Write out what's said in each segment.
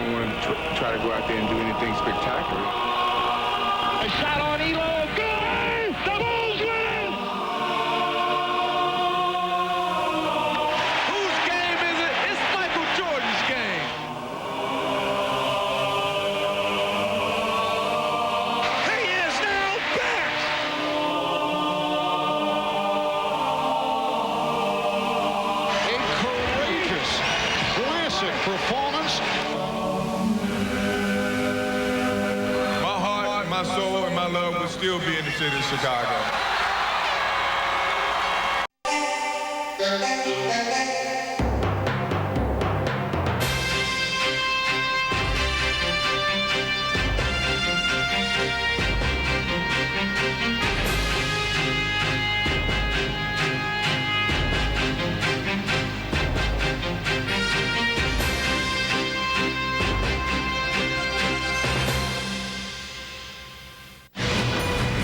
don't want to try to go out there and do anything spectacular. A shot on Elo. Good! The Bulls win! Whose game is it? It's Michael Jordan's game. He is now back! A courageous, classic performance. My soul and my love will still be in the city of Chicago.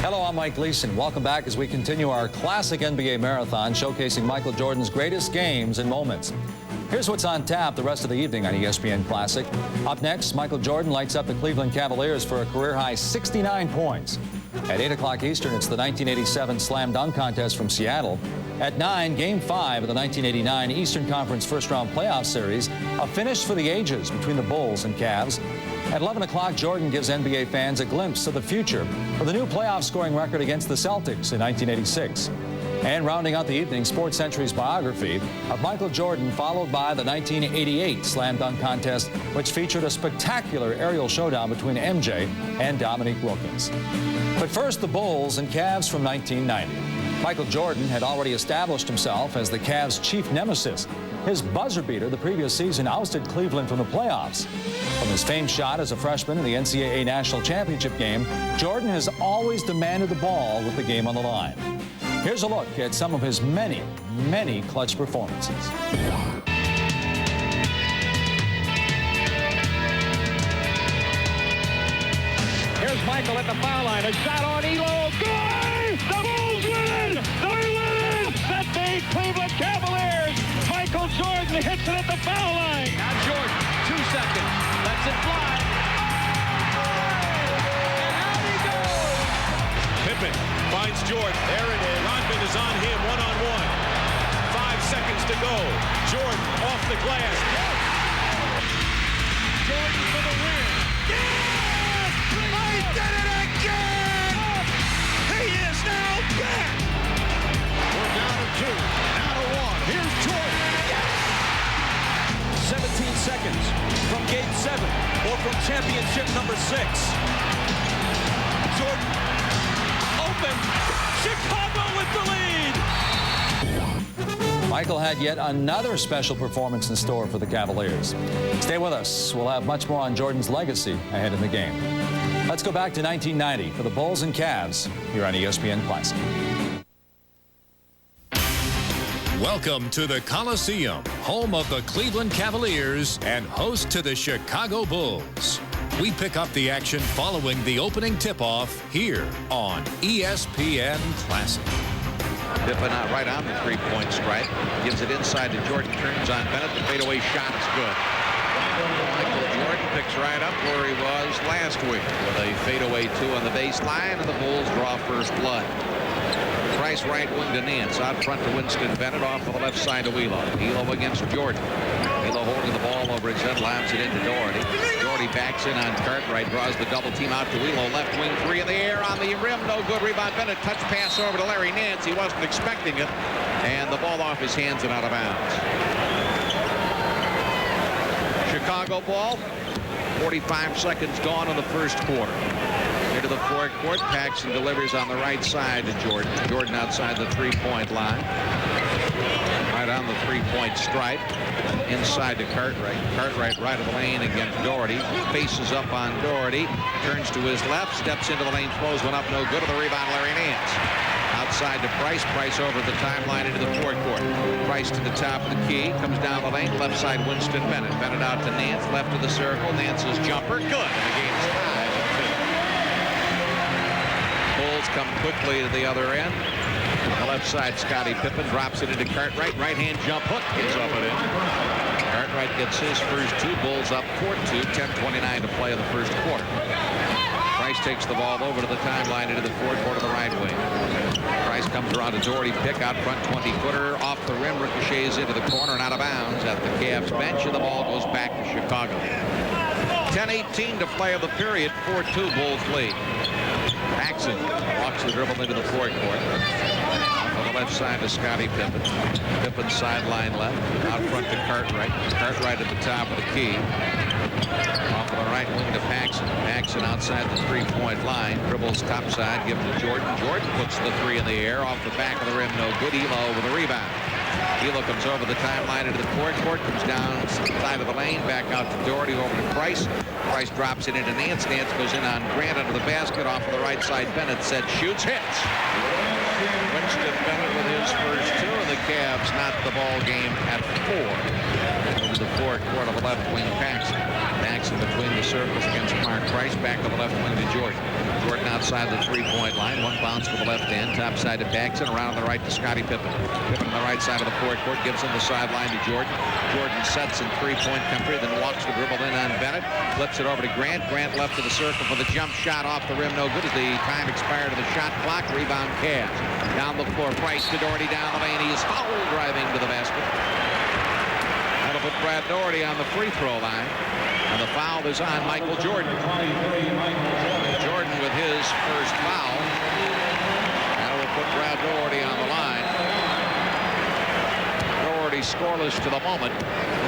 Hello, I'm Mike Gleason. Welcome back as we continue our classic NBA marathon showcasing Michael Jordan's greatest games and moments. Here's what's on tap the rest of the evening on ESPN Classic. Up next, Michael Jordan lights up the Cleveland Cavaliers for a career-high 69 points. At 8 o'clock Eastern, it's the 1987 Slam Dunk Contest from Seattle. At 9, Game 5 of the 1989 Eastern Conference First-Round Playoff Series, a finish for the ages between the Bulls and Cavs. At 11 o'clock, Jordan gives NBA fans a glimpse of the future of the new playoff scoring record against the Celtics in 1986. And rounding out the evening, Sports Century's biography of Michael Jordan, followed by the 1988 Slam Dunk Contest, which featured a spectacular aerial showdown between MJ and Dominique Wilkins. But first, the Bulls and Cavs from 1990. Michael Jordan had already established himself as the Cavs' chief nemesis. His buzzer beater the previous season ousted Cleveland from the playoffs. From his famed shot as a freshman in the NCAA National Championship game, Jordan has always demanded the ball with the game on the line. Here's a look at some of his many, many clutch performances. Here's Michael at the foul line. A shot on Elo. Good! The Bulls win! They win! That big Cleveland Cavaliers. Michael Jordan hits it at the foul line. Now Jordan, 2 seconds. Lets it fly. And out he goes. Pippen finds Jordan. There it is. Rodman is on him one-on-one. 5 seconds to go. Jordan off the glass. Yes! Jordan for the win. Yes! He did it again! He is now back! We're down to 2. Now to 1. Here's Jordan. Yes! 17 seconds from game 7 or from championship number 6. Jordan open. Chicago with the lead. Michael had yet another special performance in store for the Cavaliers. Stay with us. We'll have much more on Jordan's legacy ahead in the game. Let's go back to 1990 for the Bulls and Cavs here on ESPN Classic. Welcome to the Coliseum, home of the Cleveland Cavaliers and host to the Chicago Bulls. We pick up the action following the opening tip-off here on ESPN Classic. Pippen out right on the three-point stripe. Gives it inside to Jordan. Turns on Bennett. The fadeaway shot is good. Michael Jordan picks right up where he was last week with a fadeaway 2 on the baseline, and the Bulls draw first blood. Price right wing to Nance. Out front to Winston Bennett. Off to the left side to Elo. Elo against Jordan. Elo holding the ball over his head. Lobs it into Doherty. Doherty backs in on Cartwright. Draws the double team out to Elo. Left wing 3 in the air on the rim. No good. Rebound Bennett. Touch pass over to Larry Nance. He wasn't expecting it. And the ball off his hands and out of bounds. Chicago ball. 45 seconds gone in the first quarter. Into the forecourt. Paxson delivers on the right side to Jordan. Jordan outside the three-point line. Right on the three-point stripe. Inside to Cartwright. Cartwright right of the lane against Doherty. Faces up on Doherty. Turns to his left. Steps into the lane. Throws one up. No good. To the rebound, Larry Nance. Outside to Price. Price over the timeline into the forecourt. Price to the top of the key. Comes down the lane. Left side, Winston Bennett. Bennett out to Nance. Left of the circle. Nance's jumper. Good. And the game's tied at 2. Bulls come quickly to the other end. On the left side, Scottie Pippen drops it into Cartwright. Right-hand jump hook. Gets up and in. Cartwright gets his first two. Bulls up 4-2. 10:29 to play in the first quarter. Price takes the ball over to the timeline into the forecourt of the right wing. Price comes around to Doherty. Pick out front 20-footer off the rim. Ricochets into the corner and out of bounds at the Cavs bench. And the ball goes back to Chicago. 10:18 to play of the period. 4-2 Bulls lead. Paxson walks the dribble into the forecourt. On the left side to Scottie Pippen. Pippen sideline left. Out front to Cartwright. Cartwright at the top of the key. Off of the right wing to Paxson. Paxson outside the three-point line. Dribbles topside. Gives to Jordan. Jordan puts the three in the air. Off the back of the rim. No good. Elo with a rebound. Elo comes over the timeline into the forecourt. Comes down side of the lane. Back out to Doherty. Over to Price. Price drops it into Nance. Nance goes in on Grant under the basket. Off of the right side. Bennett said shoots. Hits. Winston Bennett with his first two. And the Cavs knot the ball game at 4. Into the forecourt of the left wing. Paxson. Paxson between the circles against Mark Price. Back to the left wing to Jordan. Jordan outside the three-point line. One bounce to the left end. Top side to Paxson. Around on the right to Scottie Pippen. Pippen on the right side of the forecourt. Gives him the sideline to Jordan. Jordan sets in three-point country. Then walks the dribble in on Bennett. Flips it over to Grant. Grant left to the circle for the jump shot off the rim. No good as the time expired of the shot clock. Rebound Cavs. Down the floor. Price to Doherty down the lane. He is fouled driving to the basket. That'll put Brad Doherty on the free throw line. And the foul is on Michael Jordan. Jordan with his first foul. That will put Brad Doherty on the line. Doherty scoreless to the moment.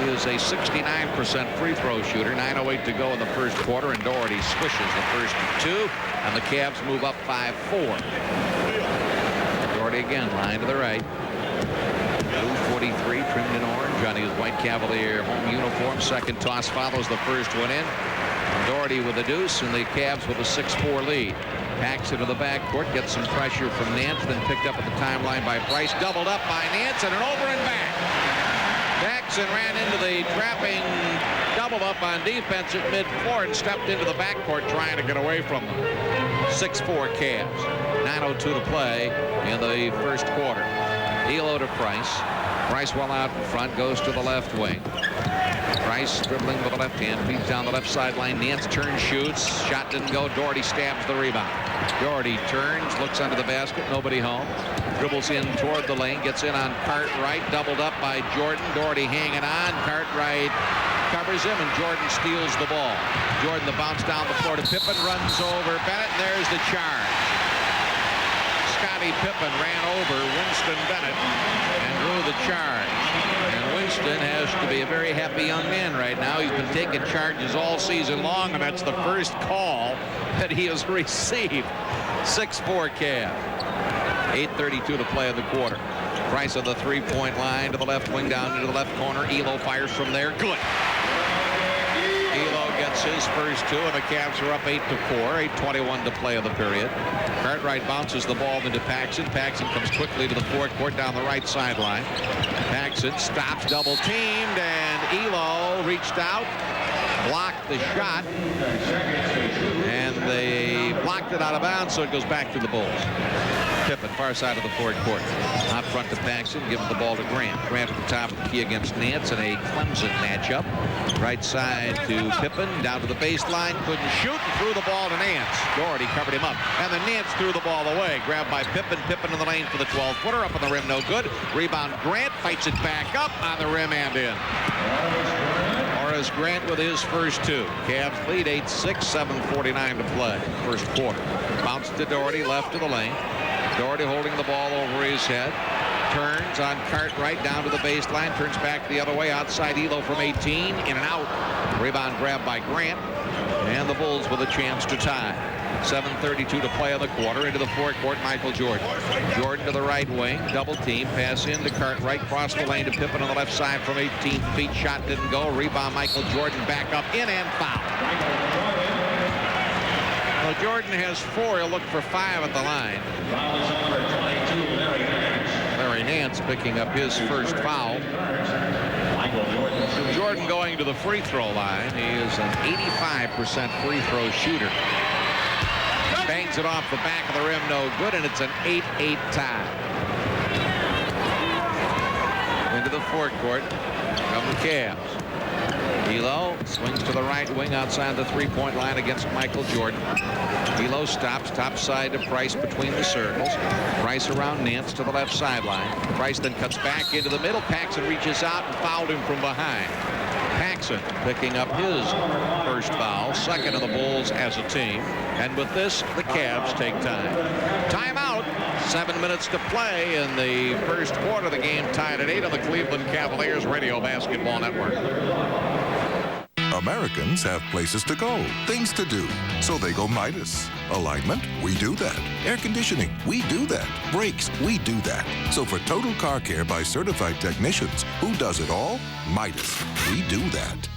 He is a 69% free throw shooter. 9:08 to go in the first quarter, and Doherty swishes the first two, and the Cavs move up 5-4. Doherty again, line to the right. Blue 43 trimmed in orange on his white Cavalier home uniform. Second toss follows the first one in. Doherty with a deuce, and the Cavs with a 6-4 lead. Paxson to the backcourt, gets some pressure from Nance, then picked up at the timeline by Price. Doubled up by Nance, and an over and back. Paxson ran into the trapping double up on defense at mid-floor and stepped into the backcourt trying to get away from them. 6-4 Cavs. 9:02 to play in the first quarter. Elo to Price. Price well out in front, goes to the left wing. Price dribbling with the left hand, feeds down the left sideline. Nance turns, shoots. Shot didn't go. Doherty stabs the rebound. Doherty turns, looks under the basket, nobody home. Dribbles in toward the lane, gets in on Cartwright, doubled up by Jordan. Doherty hanging on. Cartwright covers him, and Jordan steals the ball. Jordan the bounce down the floor to Pippen, runs over Bennett, and there's the charge. Scottie Pippen ran over Winston Bennett and drew the charge. And Winston has to be a very happy young man right now. He's been taking charges all season long, and that's the first call that he has received. 6-4 Cavs. 8:32 to play in the quarter. Price on the three-point line to the left wing, down into the left corner. Elo fires from there. Good. Elo gets his first two, and the Cavs are up 8-4. 8:21 to play of the period. Cartwright bounces the ball into Paxson. Paxson comes quickly to the forecourt down the right sideline. Paxson stops, double teamed, and Elo reached out, blocked the shot, and they blocked it out of bounds, so it goes back to the Bulls. Pippen, far side of the forecourt. Out front to Paxson, gives the ball to Grant. Grant at the top of the key against Nance in a Clemson matchup. Right side to Pippen, down to the baseline, couldn't shoot, and threw the ball to Nance. Doherty covered him up, and then Nance threw the ball away. Grabbed by Pippen. Pippen in the lane for the 12-footer, up on the rim, no good. Rebound, Grant fights it back up on the rim and in. Horace Grant with his first two. Cavs lead 8-6, 7:49 to play. First quarter. Bounce to Doherty, left to the lane. Doherty holding the ball over his head. Turns on Cartwright down to the baseline. Turns back the other way. Outside Elo from 18. In and out. Rebound grabbed by Grant. And the Bulls with a chance to tie. 7:32 to play in the quarter. Into the forecourt, Michael Jordan. Jordan to the right wing. Double team. Pass in to Cartwright. Cross the lane to Pippen on the left side from 18 feet. Shot didn't go. Rebound Michael Jordan. Back up in and foul. Well, Jordan has 4. He'll look for 5 at the line. Larry Nance picking up his first foul. Jordan going to the free throw line. He is an 85% free throw shooter. Bangs it off the back of the rim, no good, and it's an 8-8 tie. Into the forecourt from the Cavs. Elo swings to the right wing outside the three-point line against Michael Jordan. Elo stops topside to Price between the circles. Price around Nance to the left sideline. Price then cuts back into the middle. Paxson reaches out and fouled him from behind. Paxson picking up his first foul, second of the Bulls as a team. And with this, the Cavs take time. Timeout. 7 minutes to play in the first quarter. The game tied at 8 on the Cleveland Cavaliers Radio Basketball Network. Americans have places to go, things to do, so they go Midas. Alignment, we do that. Air conditioning, we do that. Brakes, we do that. So for total car care by certified technicians, who does it all? Midas, we do that.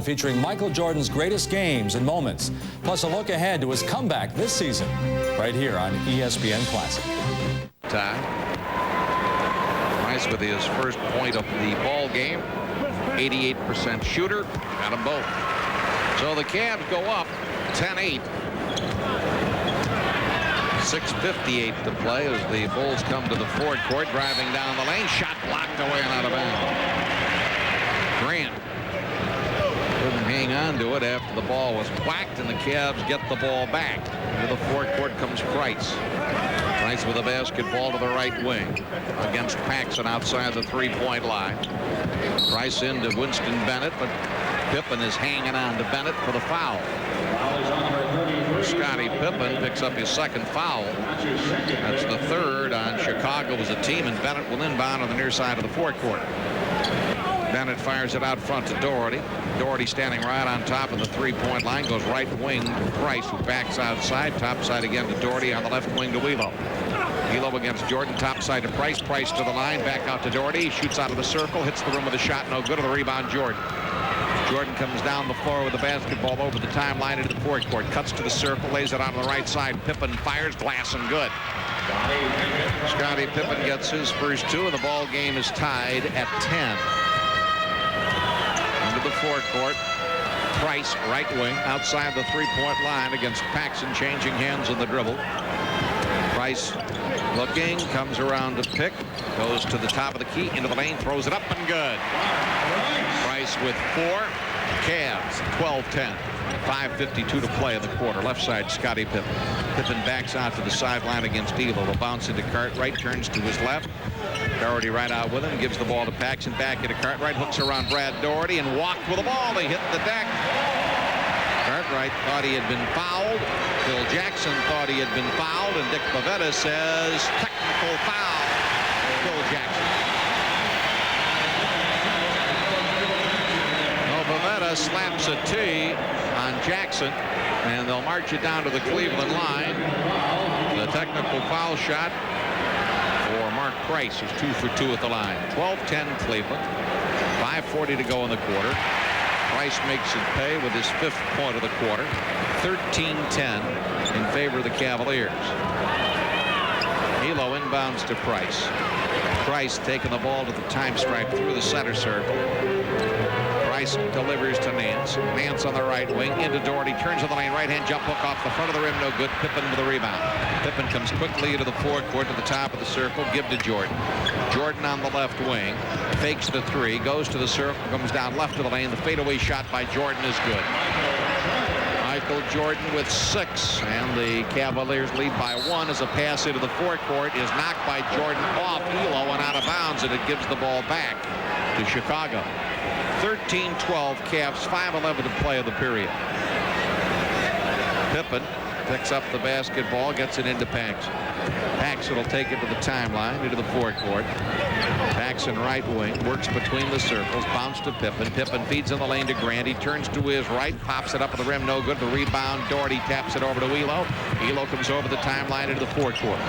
Featuring Michael Jordan's greatest games and moments, plus a look ahead to his comeback this season, right here on ESPN Classic. Ty Price with his first point of the ball game. 88% shooter. Got them both. So the Cavs go up 10-8. 6:58 to play as the Bulls come to the forward court, driving down the lane. Shot blocked away and out of bounds. Grant couldn't hang on to it after the ball was whacked, and the Cavs get the ball back. To the forward court comes Price. Price with a basketball to the right wing against Paxson outside the three-point line. Price into Winston Bennett, but Pippen is hanging on to Bennett for the foul. Scottie Pippen picks up his second foul. That's the third on Chicago as a team, and Bennett will inbound on the near side of the forward court. Bennett fires it out front to Doherty. Doherty standing right on top of the three-point line, goes right wing to Price, who backs outside. Topside again to Doherty, on the left wing to Elo. Elo against Jordan, topside to Price. Price to the line, back out to Doherty. He shoots out of the circle, hits the rim with a shot, no good. On the rebound, Jordan. Jordan comes down the floor with the basketball over the timeline into the forward court. Cuts to the circle, lays it on the right side. Pippen fires, glass and good. Scottie Pippen gets his first two, and the ball game is tied at 10. Into the forward court. Price, right wing, outside the three-point line against Paxson, changing hands on the dribble. Price looking, comes around to pick, goes to the top of the key, into the lane, throws it up and good. Price with 4. Cavs 12-10. 5:52 to play in the quarter. Left side, Scottie Pippen. Pippen backs out to the sideline against Elo. The bounce into Cartwright, turns to his left. Doherty right out with him, gives the ball to Paxson, back into Cartwright, hooks around Brad Doherty, and walked with the ball. They hit the deck. Cartwright thought he had been fouled. Phil Jackson thought he had been fouled, and Dick Bavetta says technical foul. Phil Jackson. Bavetta slaps a tee on Jackson, and they'll march it down to the Cleveland line. The technical foul shot for Mark Price, who's 2 for 2 at the line. 12-10 Cleveland. 5:40 to go in the quarter. Price makes it pay with his 5th point of the quarter. 13-10 in favor of the Cavaliers. Elo inbounds to Price. Price taking the ball to the time stripe through the center circle. Price delivers to Nance. Nance on the right wing into Doherty, turns on the lane, right-hand jump hook off the front of the rim, no good. Pippen with the rebound. Pippen comes quickly into the forward court to the top of the circle, give to Jordan. Jordan on the left wing, fakes the three, goes to the circle, comes down left of the lane. The fadeaway shot by Jordan is good. Michael Jordan with 6, and the Cavaliers lead by 1 as a pass into the forward court is knocked by Jordan off Elo and out of bounds, and it gives the ball back to Chicago. 13-12 Cavs, 5:11 to play of the period. Pippen picks up the basketball, gets it into Paxson. Paxson will take it to the timeline, into the forward court. Paxson right wing, works between the circles, bounce to Pippen. Pippen feeds in the lane to Grant. He turns to his right, pops it up at the rim, no good. The rebound, Doherty taps it over to Elo. Elo comes over the timeline into the forward court.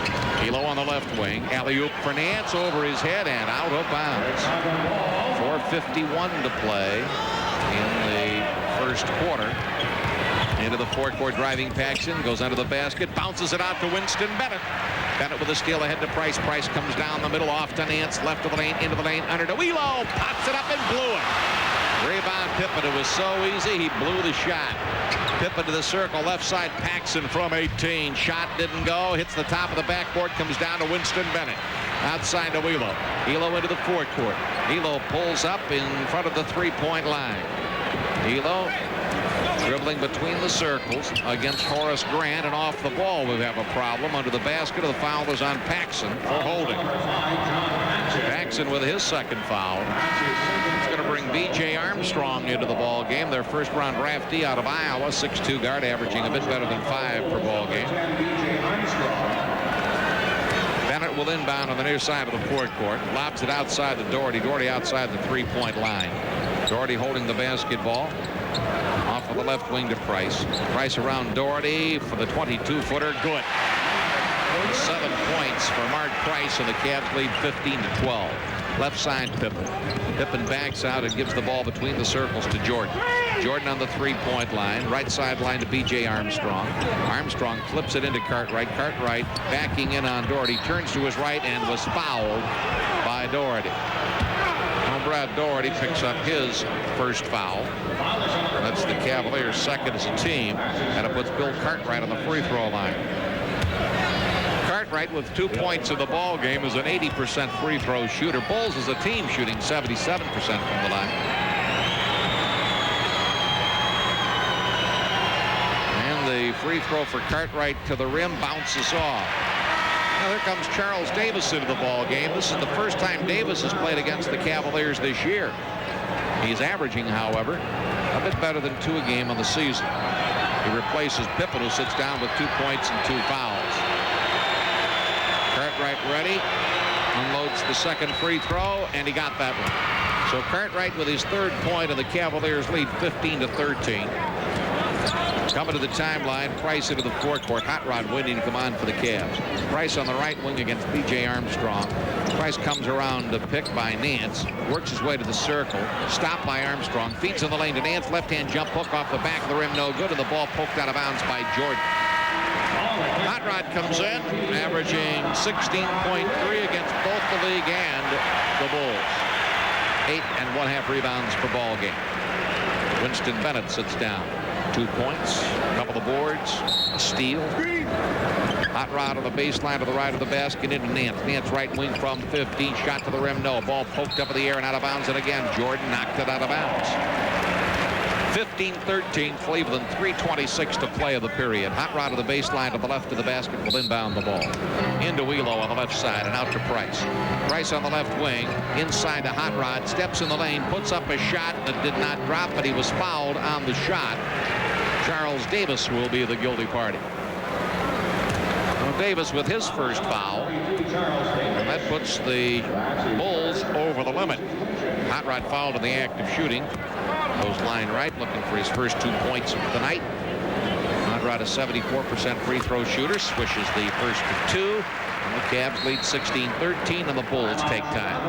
Elo on the left wing, alley-oop for Nance, over his head and out of bounds. 4:51 to play in the first quarter. Into the forward court, driving Paxson, goes under the basket, bounces it out to Winston Bennett. Bennett with a steal ahead to Price. Price comes down the middle, off to Nance, left of the lane, into the lane, under to Elo, pops it up and blew it. Rebound Pippen. It was so easy, he blew the shot. Pippen to the circle, left side, Paxson from 18. Shot didn't go, hits the top of the backboard, comes down to Winston Bennett. Outside to Elo. Elo into the forward court. Elo pulls up in front of the three-point line. Elo dribbling between the circles against Horace Grant, and off the ball we have a problem. Under the basket, the foul is on Paxson for holding. Paxson with his second foul. It's going to bring B.J. Armstrong into the ball game. Their first round draftee out of Iowa, 6'2" guard, averaging a bit better than 5 per ball game. Bennett will inbound on the near side of the forecourt. Lobs it outside to Doherty. Doherty outside the three-point line. Doherty holding the basketball. Off of the left wing to Price. Price around Doherty for the 22-footer. Good. 7 points for Mark Price, and the Cavs lead 15-12. Left side Pippen. Pippen backs out and gives the ball between the circles to Jordan. Jordan on the three-point line. Right sideline to B.J. Armstrong. Armstrong flips it into Cartwright. Cartwright backing in on Doherty. Turns to his right and was fouled by Doherty. Brad Doherty picks up his first foul. That's the Cavaliers' second as a team, and it puts Bill Cartwright on the free throw line. Cartwright with 2 points in the ball game is an 80% free throw shooter. Bulls as a team shooting 77% from the line. And the free throw for Cartwright to the rim bounces off. Now here comes Charles Davis into the ball game. This is the first time Davis has played against the Cavaliers this year. He's averaging, however, a bit better than 2 a game on the season. He replaces Pippen, who sits down with 2 points and 2 fouls. Cartwright ready, unloads the second free throw, and he got that one. So Cartwright with his third point, and the Cavaliers lead 15-13. Coming to the timeline, Price into the forecourt. Hot Rod waiting to come on for the Cavs. Price on the right wing against B.J. Armstrong. Price comes around to pick by Nance. Works his way to the circle. Stopped by Armstrong. Feeds in the lane to Nance. Left-hand jump hook off the back of the rim. No good. And the ball poked out of bounds by Jordan. Hot Rod comes in, averaging 16.3 against both the league and the Bulls. 8 1/2 rebounds per ball game. Winston Bennett sits down. 2 points, a couple of boards, a steal. Hot Rod on the baseline to the right of the basket into Nance. Nance right wing from 15, shot to the rim, no. Ball poked up in the air and out of bounds, and again, Jordan knocked it out of bounds. 15-13, Cleveland, 3:26 to play of the period. Hot Rod to the baseline to the left of the basket will inbound the ball. Into Elo on the left side and out to Price. Price on the left wing, inside to Hot Rod, steps in the lane, puts up a shot that did not drop, but he was fouled on the shot. Charles Davis will be the guilty party. Well, Davis with his first foul, and that puts the Bulls over the limit. Hot Rod fouled in the act of shooting. Goes line right, looking for his first 2 points of the night. Hot Rod, a 74% free throw shooter, swishes the first of 2. And the Cavs lead 16-13, and the Bulls take time.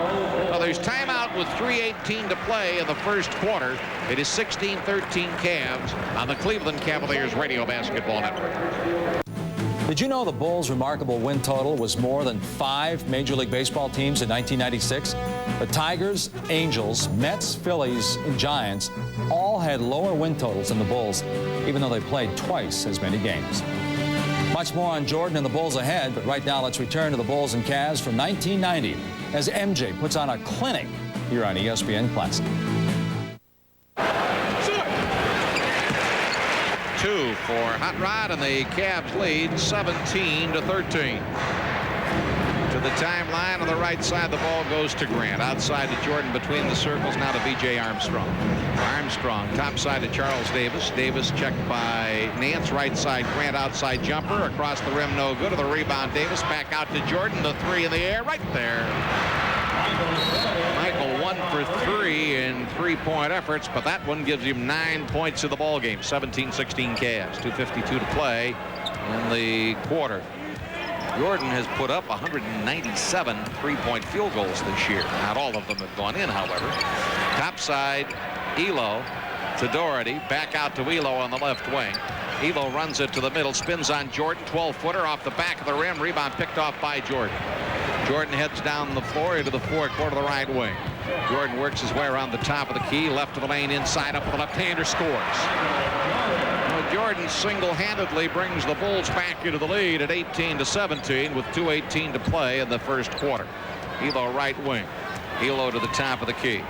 Well, there's timeout with 3:18 to play in the first quarter. It is 16-13 Cavs on the Cleveland Cavaliers Radio Basketball Network. Did you know the Bulls' remarkable win total was more than 5 Major League Baseball teams in 1996? The Tigers, Angels, Mets, Phillies, and Giants all had lower win totals than the Bulls, even though they played twice as many games. Much more on Jordan and the Bulls ahead, but right now let's return to the Bulls and Cavs from 1990 as MJ puts on a clinic here on ESPN Classic. 2 for Hot Rod, and the Cavs lead 17-13. To the timeline on the right side, the ball goes to Grant. Outside to Jordan, between the circles, now to B.J. Armstrong. Armstrong, top side to Charles Davis. Davis checked by Nance, right side. Grant, outside jumper, across the rim, no good. To the rebound, Davis, back out to Jordan. The 3 in the air, right there. Michael 1 for 3 in three-point efforts, but that one gives him 9 points in the ball game. 17-16 Cavs, 2:52 to play in the quarter. Jordan has put up 197 three-point field goals this year. Not all of them have gone in, however. Top side, Elo to Doherty. Back out to Elo on the left wing. Elo runs it to the middle, spins on Jordan. 12-footer off the back of the rim. Rebound picked off by Jordan. Jordan heads down the floor into the forecourt of the right wing. Jordan works his way around the top of the key. Left of the lane, inside up with the left-hander, scores. Jordan single-handedly brings the Bulls back into the lead at 18-17 with 2:18 to play in the first quarter. Elo right wing. Elo to the top of the key.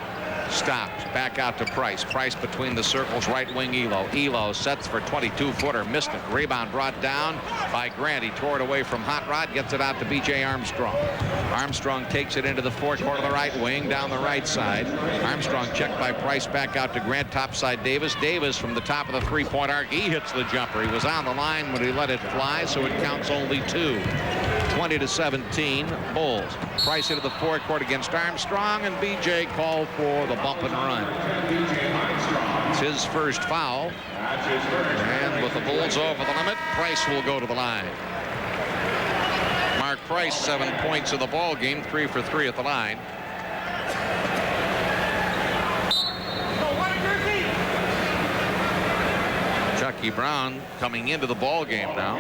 Stops. Back out to Price. Price between the circles. Right wing Elo. Elo sets for 22-footer. Missed it. Rebound brought down by Grant. He tore it away from Hot Rod. Gets it out to B.J. Armstrong. Armstrong takes it into the forecourt of the right wing. Down the right side. Armstrong checked by Price. Back out to Grant. Topside Davis. Davis from the top of the three-point arc. He hits the jumper. He was on the line when he let it fly, so it counts only 2. 20-17 Bulls. Price into the forecourt against Armstrong, and B.J. called for the bump and run. It's his first foul, and with the Bulls over the limit, Price will go to the line. Mark Price, 7 points in the ball game, 3 for 3 at the line. Chucky Brown coming into the ball game now.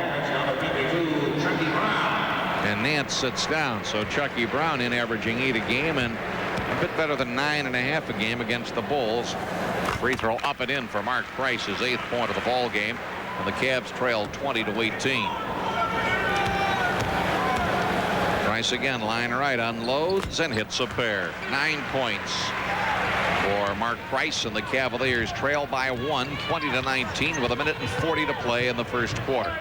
And Nance sits down, so Chucky Brown in averaging 8 a game and a bit better than 9.5 a game against the Bulls. Free throw up and in for Mark Price, his 8th point of the ball game, and the Cavs trail 20-18. Price again, line right, unloads and hits a pair. 9 points for Mark Price, and the Cavaliers trail by 1, 20-19, with 1:40 to play in the first quarter.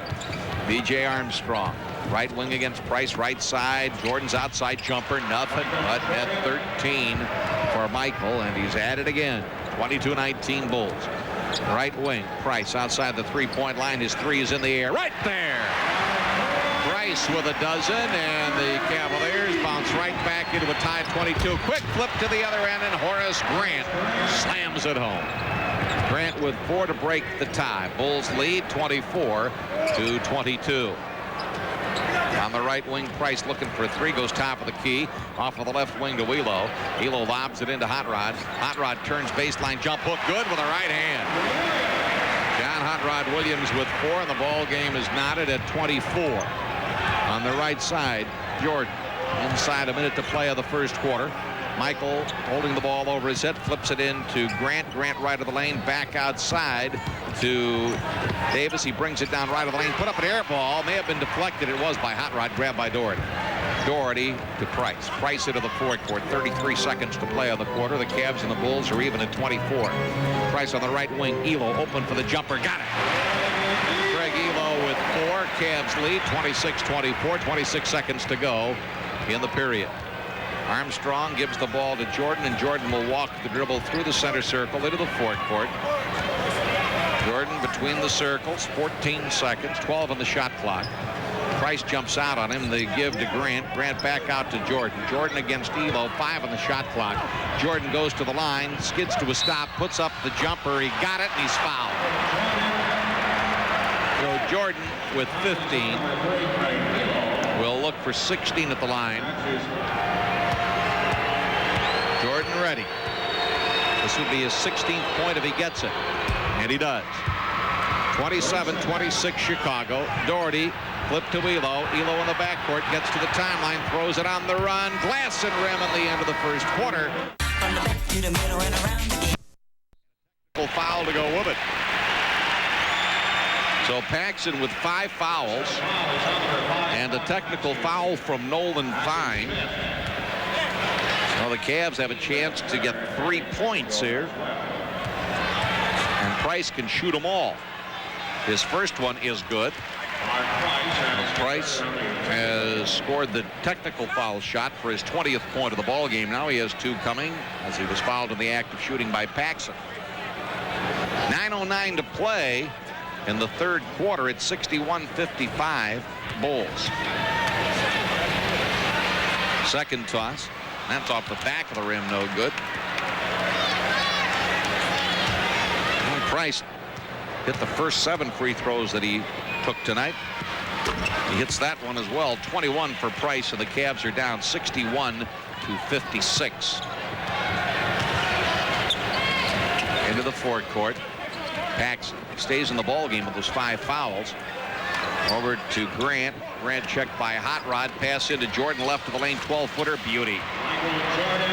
B.J. Armstrong. Right wing against Price, right side. Jordan's outside jumper, nothing but net 13 for Michael, and he's at it again. 22-19 Bulls. Right wing, Price outside the three-point line. His 3 is in the air. Right there! Price with a dozen, and the Cavaliers bounce right back into a tie at 22. Quick flip to the other end, and Horace Grant slams it home. Grant with 4 to break the tie. Bulls lead 24-22. On the right wing, Price looking for a 3, goes top of the key. Off of the left wing to Elo. Elo lobs it into Hot Rod. Hot Rod turns baseline jump hook, good with a right hand. John Hot Rod Williams with 4, and the ball game is knotted at 24. On the right side, Jordan inside a minute to play of the first quarter. Michael holding the ball over his head, flips it in to Grant. Grant right of the lane, back outside to Davis. He brings it down right of the lane, put up an air ball. May have been deflected. It was by Hot Rod, grabbed by Doherty. Doherty to Price. Price into the forecourt. 33 seconds to play on the quarter. The Cavs and the Bulls are even at 24. Price on the right wing. Elo open for the jumper. Got it. Greg Elo with 4. Cavs lead 26-24. 26 seconds to go in the period. Armstrong gives the ball to Jordan, and Jordan will walk the dribble through the center circle into the forecourt. Jordan between the circles, 14 seconds, 12 on the shot clock. Price jumps out on him. They give to Grant. Grant back out to Jordan. Jordan against Elo, 5 on the shot clock. Jordan goes to the line, skids to a stop, puts up the jumper. He got it, and he's fouled. So Jordan with 15 will look for 16 at the line. Jordan ready. This would be his 16th point if he gets it. And he does. 27-26 Chicago. Doherty flip to Elo. Elo in the backcourt, gets to the timeline, throws it on the run. Glass and rim at the end of the first quarter. From the back to the middle and around again. Foul to go with it. So Paxson with 5 fouls and a technical foul from Nolan Fine. Well, the Cavs have a chance to get 3 points here. And Price can shoot them all. His first one is good. Price has scored the technical foul shot for his 20th point of the ball game. Now he has 2 coming as he was fouled in the act of shooting by Paxson. 9:09 to play in the third quarter. It's 61-55 Bulls. Second toss. That's off the back of the rim, no good. And Price hit the first 7 free throws that he took tonight. He hits that one as well. 21 for Price, and the Cavs are down 61-56. Into the forecourt. Paxson stays in the ball game with those 5 fouls. Over to Grant. Grant checked by Hot Rod. Pass into Jordan, left of the lane, 12-footer. Beauty.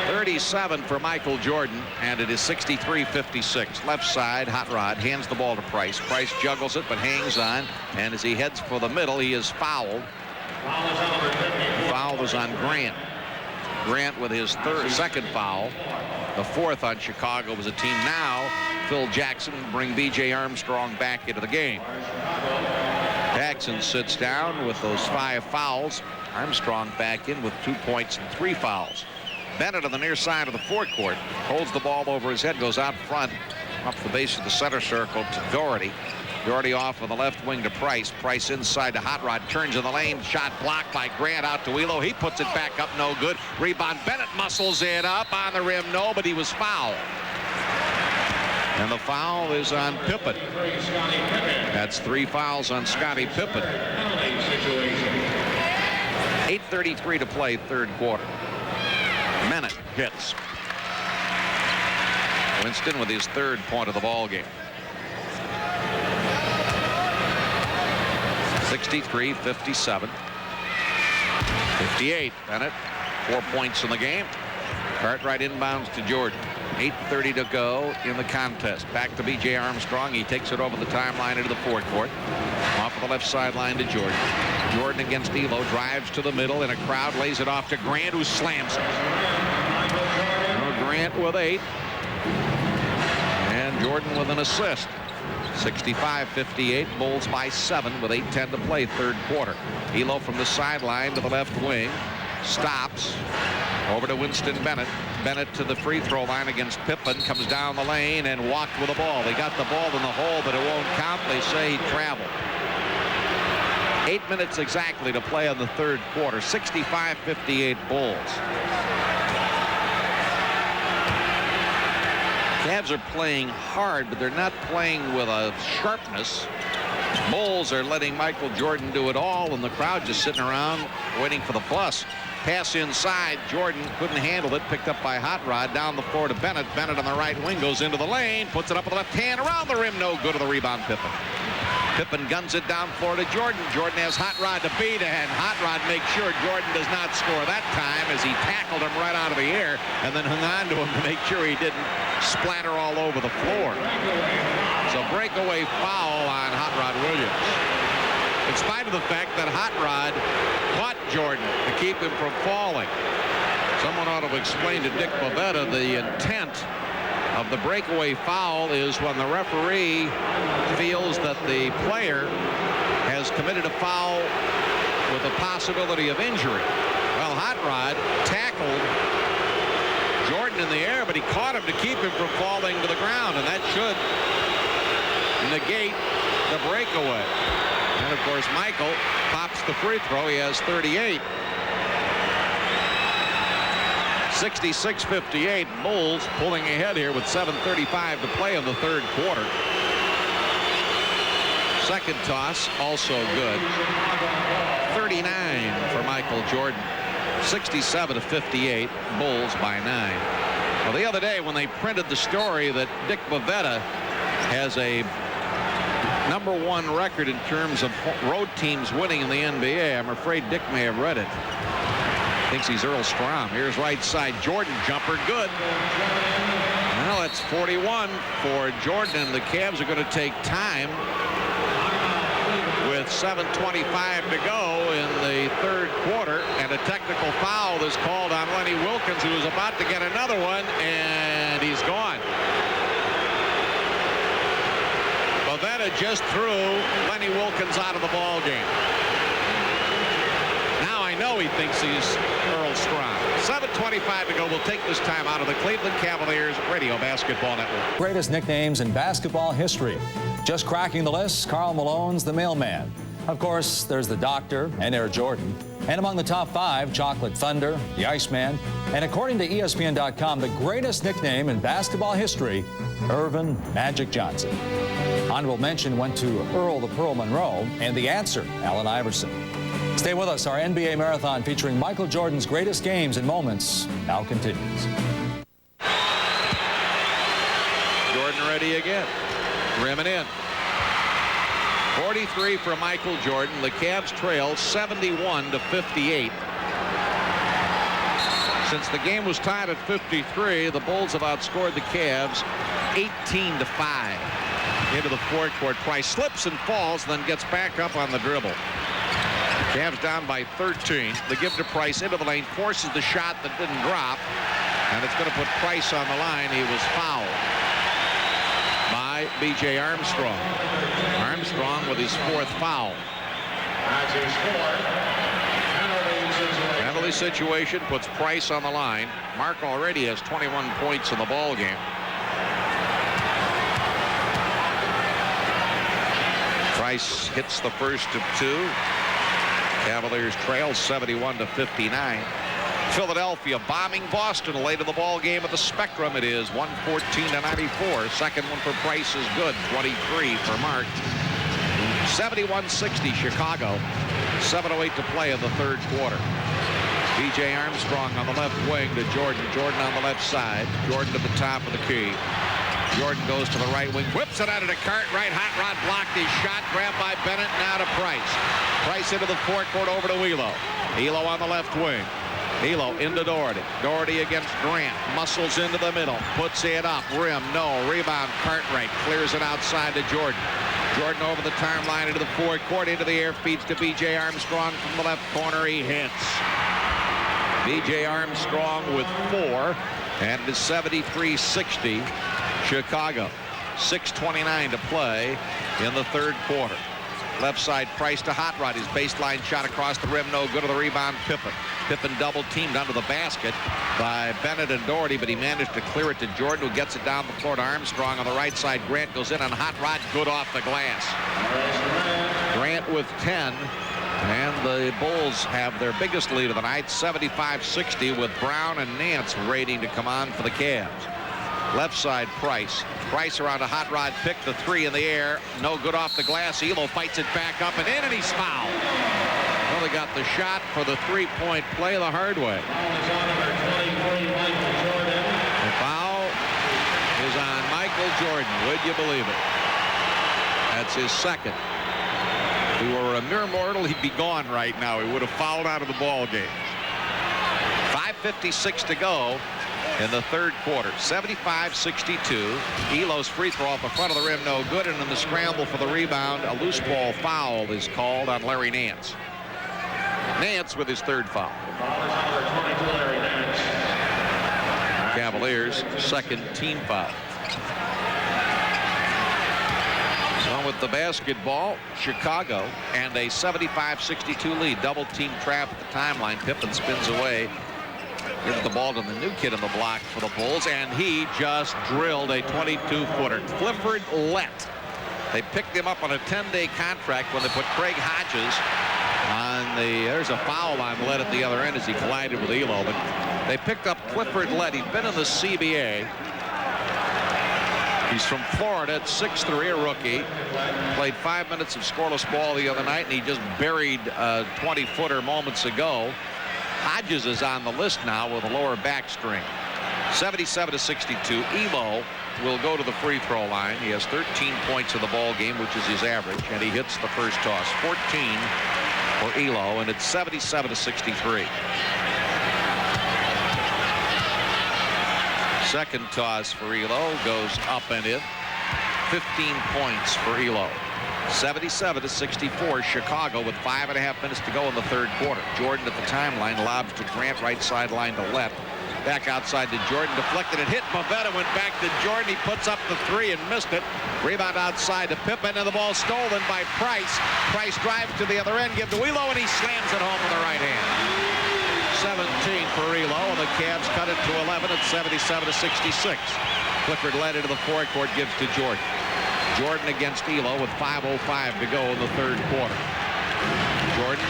37 for Michael Jordan, and it is 63-56. Left side, Hot Rod hands the ball to Price. Price juggles it, but hangs on, and as he heads for the middle, he is fouled. The foul was on Grant. Grant with his second foul. The fourth on Chicago was a team now. Phil Jackson will bring B.J. Armstrong back into the game. Jackson sits down with those 5 fouls. Armstrong back in with 2 points and 3 fouls. Bennett on the near side of the forecourt holds the ball over his head, goes out front up the base of the center circle to Doherty. Doherty off on the left wing to Price. Price inside to Hot Rod, turns in the lane, shot blocked by Grant out to Elo. He puts it back up, no good. Rebound, Bennett muscles it up on the rim, no, but he was fouled. And the foul is on Pippen. That's 3 fouls on Scottie Pippen. 8:33 to play, third quarter. Bennett hits. Winston with his 3rd point of the ball game. 63-57. 58. Bennett, 4 points in the game. Cartwright inbounds to Jordan. 8:30 to go in the contest. Back to B.J. Armstrong. He takes it over the timeline into the forecourt. Off of the left sideline to Jordan. Jordan against Elo, drives to the middle, and a crowd lays it off to Grant, who slams it. Grant with 8. And Jordan with an assist. 65-58. Bulls by 7 with 8:10 to play, third quarter. Elo from the sideline to the left wing. Stops. Over to Winston Bennett. Bennett to the free throw line against Pippen. Comes down the lane and walked with the ball. They got the ball in the hole, but it won't count. They say he traveled. 8 minutes exactly to play in the third quarter. 65-58 Bulls. Cavs are playing hard, but they're not playing with a sharpness. Bulls are letting Michael Jordan do it all, and the crowd just sitting around waiting for the bus. Pass inside. Jordan couldn't handle it. Picked up by Hot Rod. Down the floor to Bennett. Bennett on the right wing goes into the lane. Puts it up with the left hand. Around the rim. No good to the rebound. Pippen. Pippen guns it down floor to Jordan. Jordan has Hot Rod to beat, and Hot Rod makes sure Jordan does not score that time as he tackled him right out of the air and then hung on to him to make sure he didn't splatter all over the floor. So breakaway foul on Hot Rod Williams. In spite of the fact that Hot Rod caught Jordan to keep him from falling. Someone ought to have explained to Dick Bavetta the intent of the breakaway foul is when the referee feels that the player has committed a foul with a possibility of injury. Well, Hot Rod tackled Jordan in the air, but he caught him to keep him from falling to the ground, and that should negate the breakaway. And of course, Michael pops the free throw. He has 38. 66-58. Bulls pulling ahead here with 7:35 to play in the third quarter. Second toss also good. 39 for Michael Jordan. 67-58. Bulls by 9. Well, the other day when they printed the story that Dick Bavetta has a #1 record in terms of road teams winning in the NBA, I'm afraid Dick may have read it. Thinks he's Earl Strom. Here's right side. Jordan jumper good. Well, that's 41 for Jordan, and the Cavs are going to take time with 7:25 to go in the third quarter, and a technical foul is called on Lenny Wilkens, who is about to get another one, and he's gone. Bavetta just threw Lenny Wilkens out of the ball game. Now I know he thinks he's Earl Strom. 7:25 to go. We'll take this time out of the Cleveland Cavaliers Radio Basketball Network. Greatest nicknames in basketball history. Just cracking the list, Karl Malone's the Mailman. Of course, there's the Doctor and Air Jordan. And among the top 5, Chocolate Thunder, the Iceman, and according to ESPN.com, the greatest nickname in basketball history, Earvin Magic Johnson. Honorable mention went to Earl the Pearl Monroe, and the answer, Allen Iverson. Stay with us. Our NBA Marathon featuring Michael Jordan's greatest games and moments now continues. Jordan ready again. Rimming in. 43 for Michael Jordan. The Cavs trail 71-58. Since the game was tied at 53, the Bulls have outscored the Cavs 18-5. Into the forecourt. Price slips and falls, then gets back up on the dribble. Cavs down by 13. The give to Price into the lane, forces the shot that didn't drop, and it's going to put Price on the line. He was fouled by B.J. Armstrong. Armstrong with his 4th foul. Penalty situation puts Price on the line. Mark already has 21 points in the ball game. Price hits the first of 2. Cavaliers trail 71-59. Philadelphia bombing Boston late in the ball game at the Spectrum. It is 114-94. Second one for Price is good. 23 for Mark. 71-60 Chicago. 7:08 to play in the third quarter. B.J. Armstrong on the left wing to Jordan. Jordan on the left side. Jordan to the top of the key. Jordan goes to the right wing, whips it out of the Cartwright. Hot Rod blocked his shot, grabbed by Bennett, now to Price. Price into the forecourt over to Elo. Elo on the left wing. Elo into Doherty. Doherty against Grant. Muscles into the middle. Puts it up. Rim. No. Rebound. Cartwright clears it outside to Jordan. Jordan over the timeline into the forecourt. Into the air. Feeds to B.J. Armstrong from the left corner. He hits. B.J. Armstrong with 4. And it is 73-60. Chicago. 6:29 to play in the third quarter. Left side Price to Hot Rod. His baseline shot across the rim. No good. To the rebound. Pippen. Pippen double teamed under the basket by Bennett and Doherty, but he managed to clear it to Jordan, who gets it down the floor to Armstrong on the right side. Grant goes in on Hot Rod. Good off the glass. Grant with 10. And the Bulls have their biggest lead of the night, 75-60, with Brown and Nance waiting to come on for the Cavs. Left side Price. Price around a Hot Rod pick. The 3 in the air. No good off the glass. Elo fights it back up and in, and he's fouled. Well, they got the shot for the 3-point play the hard way. The foul is on Michael Jordan. Would you believe it? That's his second. If he were a mere mortal, he'd be gone right now. He would have fouled out of the ball game. 5:56 to go in the third quarter. 75-62. Elo's free throw off the front of the rim, no good, and in the scramble for the rebound, a loose ball foul is called on Larry Nance. Nance with his 3rd foul. Cavaliers' 2nd team foul. So with the basketball, Chicago, and a 75-62 lead. Double team trap at the timeline. Pippen spins away. Gives the ball to the new kid in the block for the Bulls, and he just drilled a 22-footer. Clifford Lett. They picked him up on a 10-day contract when they put Craig Hodges on the. There's a foul on Lett at the other end as he collided with Elo, but they picked up Clifford Lett. He'd been in the CBA. He's from Florida at 6'3", a rookie. Played 5 minutes of scoreless ball the other night, and he just buried a 20-footer moments ago. Hodges is on the list now with a lower back strain. 77-62. Elo will go to the free throw line. He has 13 points in the ball game, which is his average, and he hits the first toss. 14 for Elo, and it's 77-63. Second toss for Elo goes up and in. 15 points for Elo. 77-64. Chicago with 5.5 minutes to go in the third quarter. Jordan at the timeline lobs to Grant, right sideline to Lett. Back outside to Jordan, deflected and hit. Mavetta went back to Jordan. He puts up the 3 and missed it. Rebound outside to Pippen, and the ball stolen by Price. Price drives to the other end, give to Elo, and he slams it home with the right hand. 17 for Elo, and the Cavs cut it to 11 at 77-66. Clifford led into the forecourt, gives to Jordan. Jordan against Elo with 5:05 to go in the third quarter. Jordan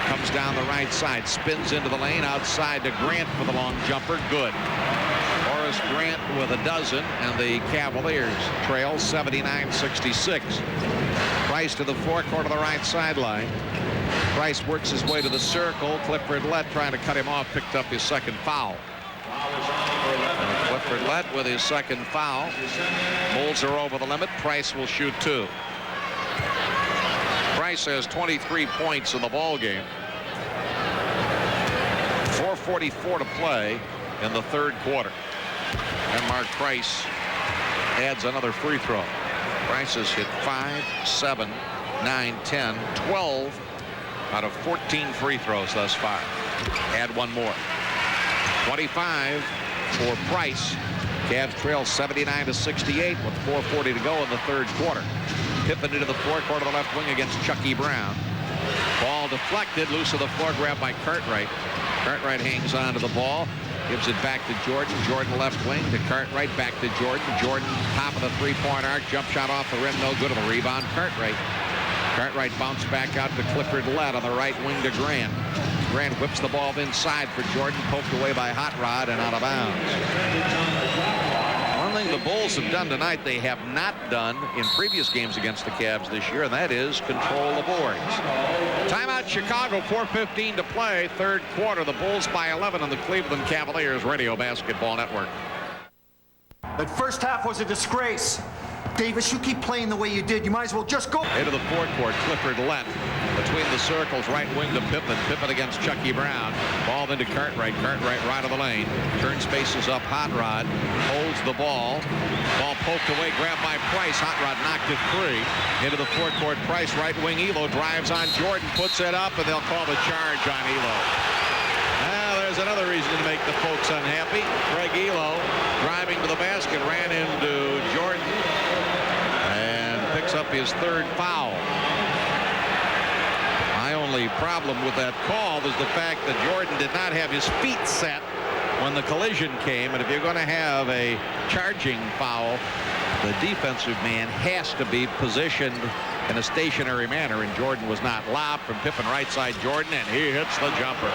comes down the right side, spins into the lane, outside to Grant for the long jumper. Good. Horace Grant with a dozen, and the Cavaliers trail 79-66. Price to the forecourt of the right sideline. Price works his way to the circle. Clifford Lett trying to cut him off, picked up his second foul. Clifford Lett with his second foul. Bulls are over the limit. Price will shoot 2. Price has 23 points in the ball game. 4:44 to play in the third quarter. And Mark Price adds another free throw. Price has hit 5, 7, 9, 10, 12 out of 14 free throws thus far. Add one more. 25 for Price. Cavs trail 79-68 with 4:40 to go in the third quarter. Pippen into the forecourt of the left wing against Chucky Brown. Ball deflected, loose of the floor, grabbed by Cartwright. Cartwright hangs on to the ball, gives it back to Jordan. Jordan left wing to Cartwright, back to Jordan. Jordan top of the three-point arc, jump shot off the rim, no good. On the rebound, Cartwright. Cartwright bounced back out to Clifford Lett on the right wing to Grant. Grant whips the ball inside for Jordan, poked away by Hot Rod and out of bounds. One thing the Bulls have done tonight they have not done in previous games against the Cavs this year, and that is control the boards. Timeout Chicago, 4:15 to play, third quarter. The Bulls by 11 on the Cleveland Cavaliers Radio Basketball Network. That first half was a disgrace. Davis, you keep playing the way you did. You might as well just go. Into the forecourt, Clifford Lett. Between the circles, right wing to Pippen. Pippen against Chucky Brown. Ball into Cartwright. Cartwright right of the lane. Turn spaces up Hot Rod. Holds the ball. Ball poked away, grabbed by Price. Hot Rod knocked it free. Into the forecourt, Price, right wing. Elo drives on Jordan, puts it up, and they'll call the charge on Elo. Now there's another reason to make the folks unhappy. Greg Elo, driving to the basket, ran into Jordan and picks up his third foul. My only problem with that call is the fact that Jordan did not have his feet set when the collision came, and if you're going to have a charging foul, the defensive man has to be positioned in a stationary manner, and Jordan was not. Lob from Pippen, right side Jordan, and he hits the jumper.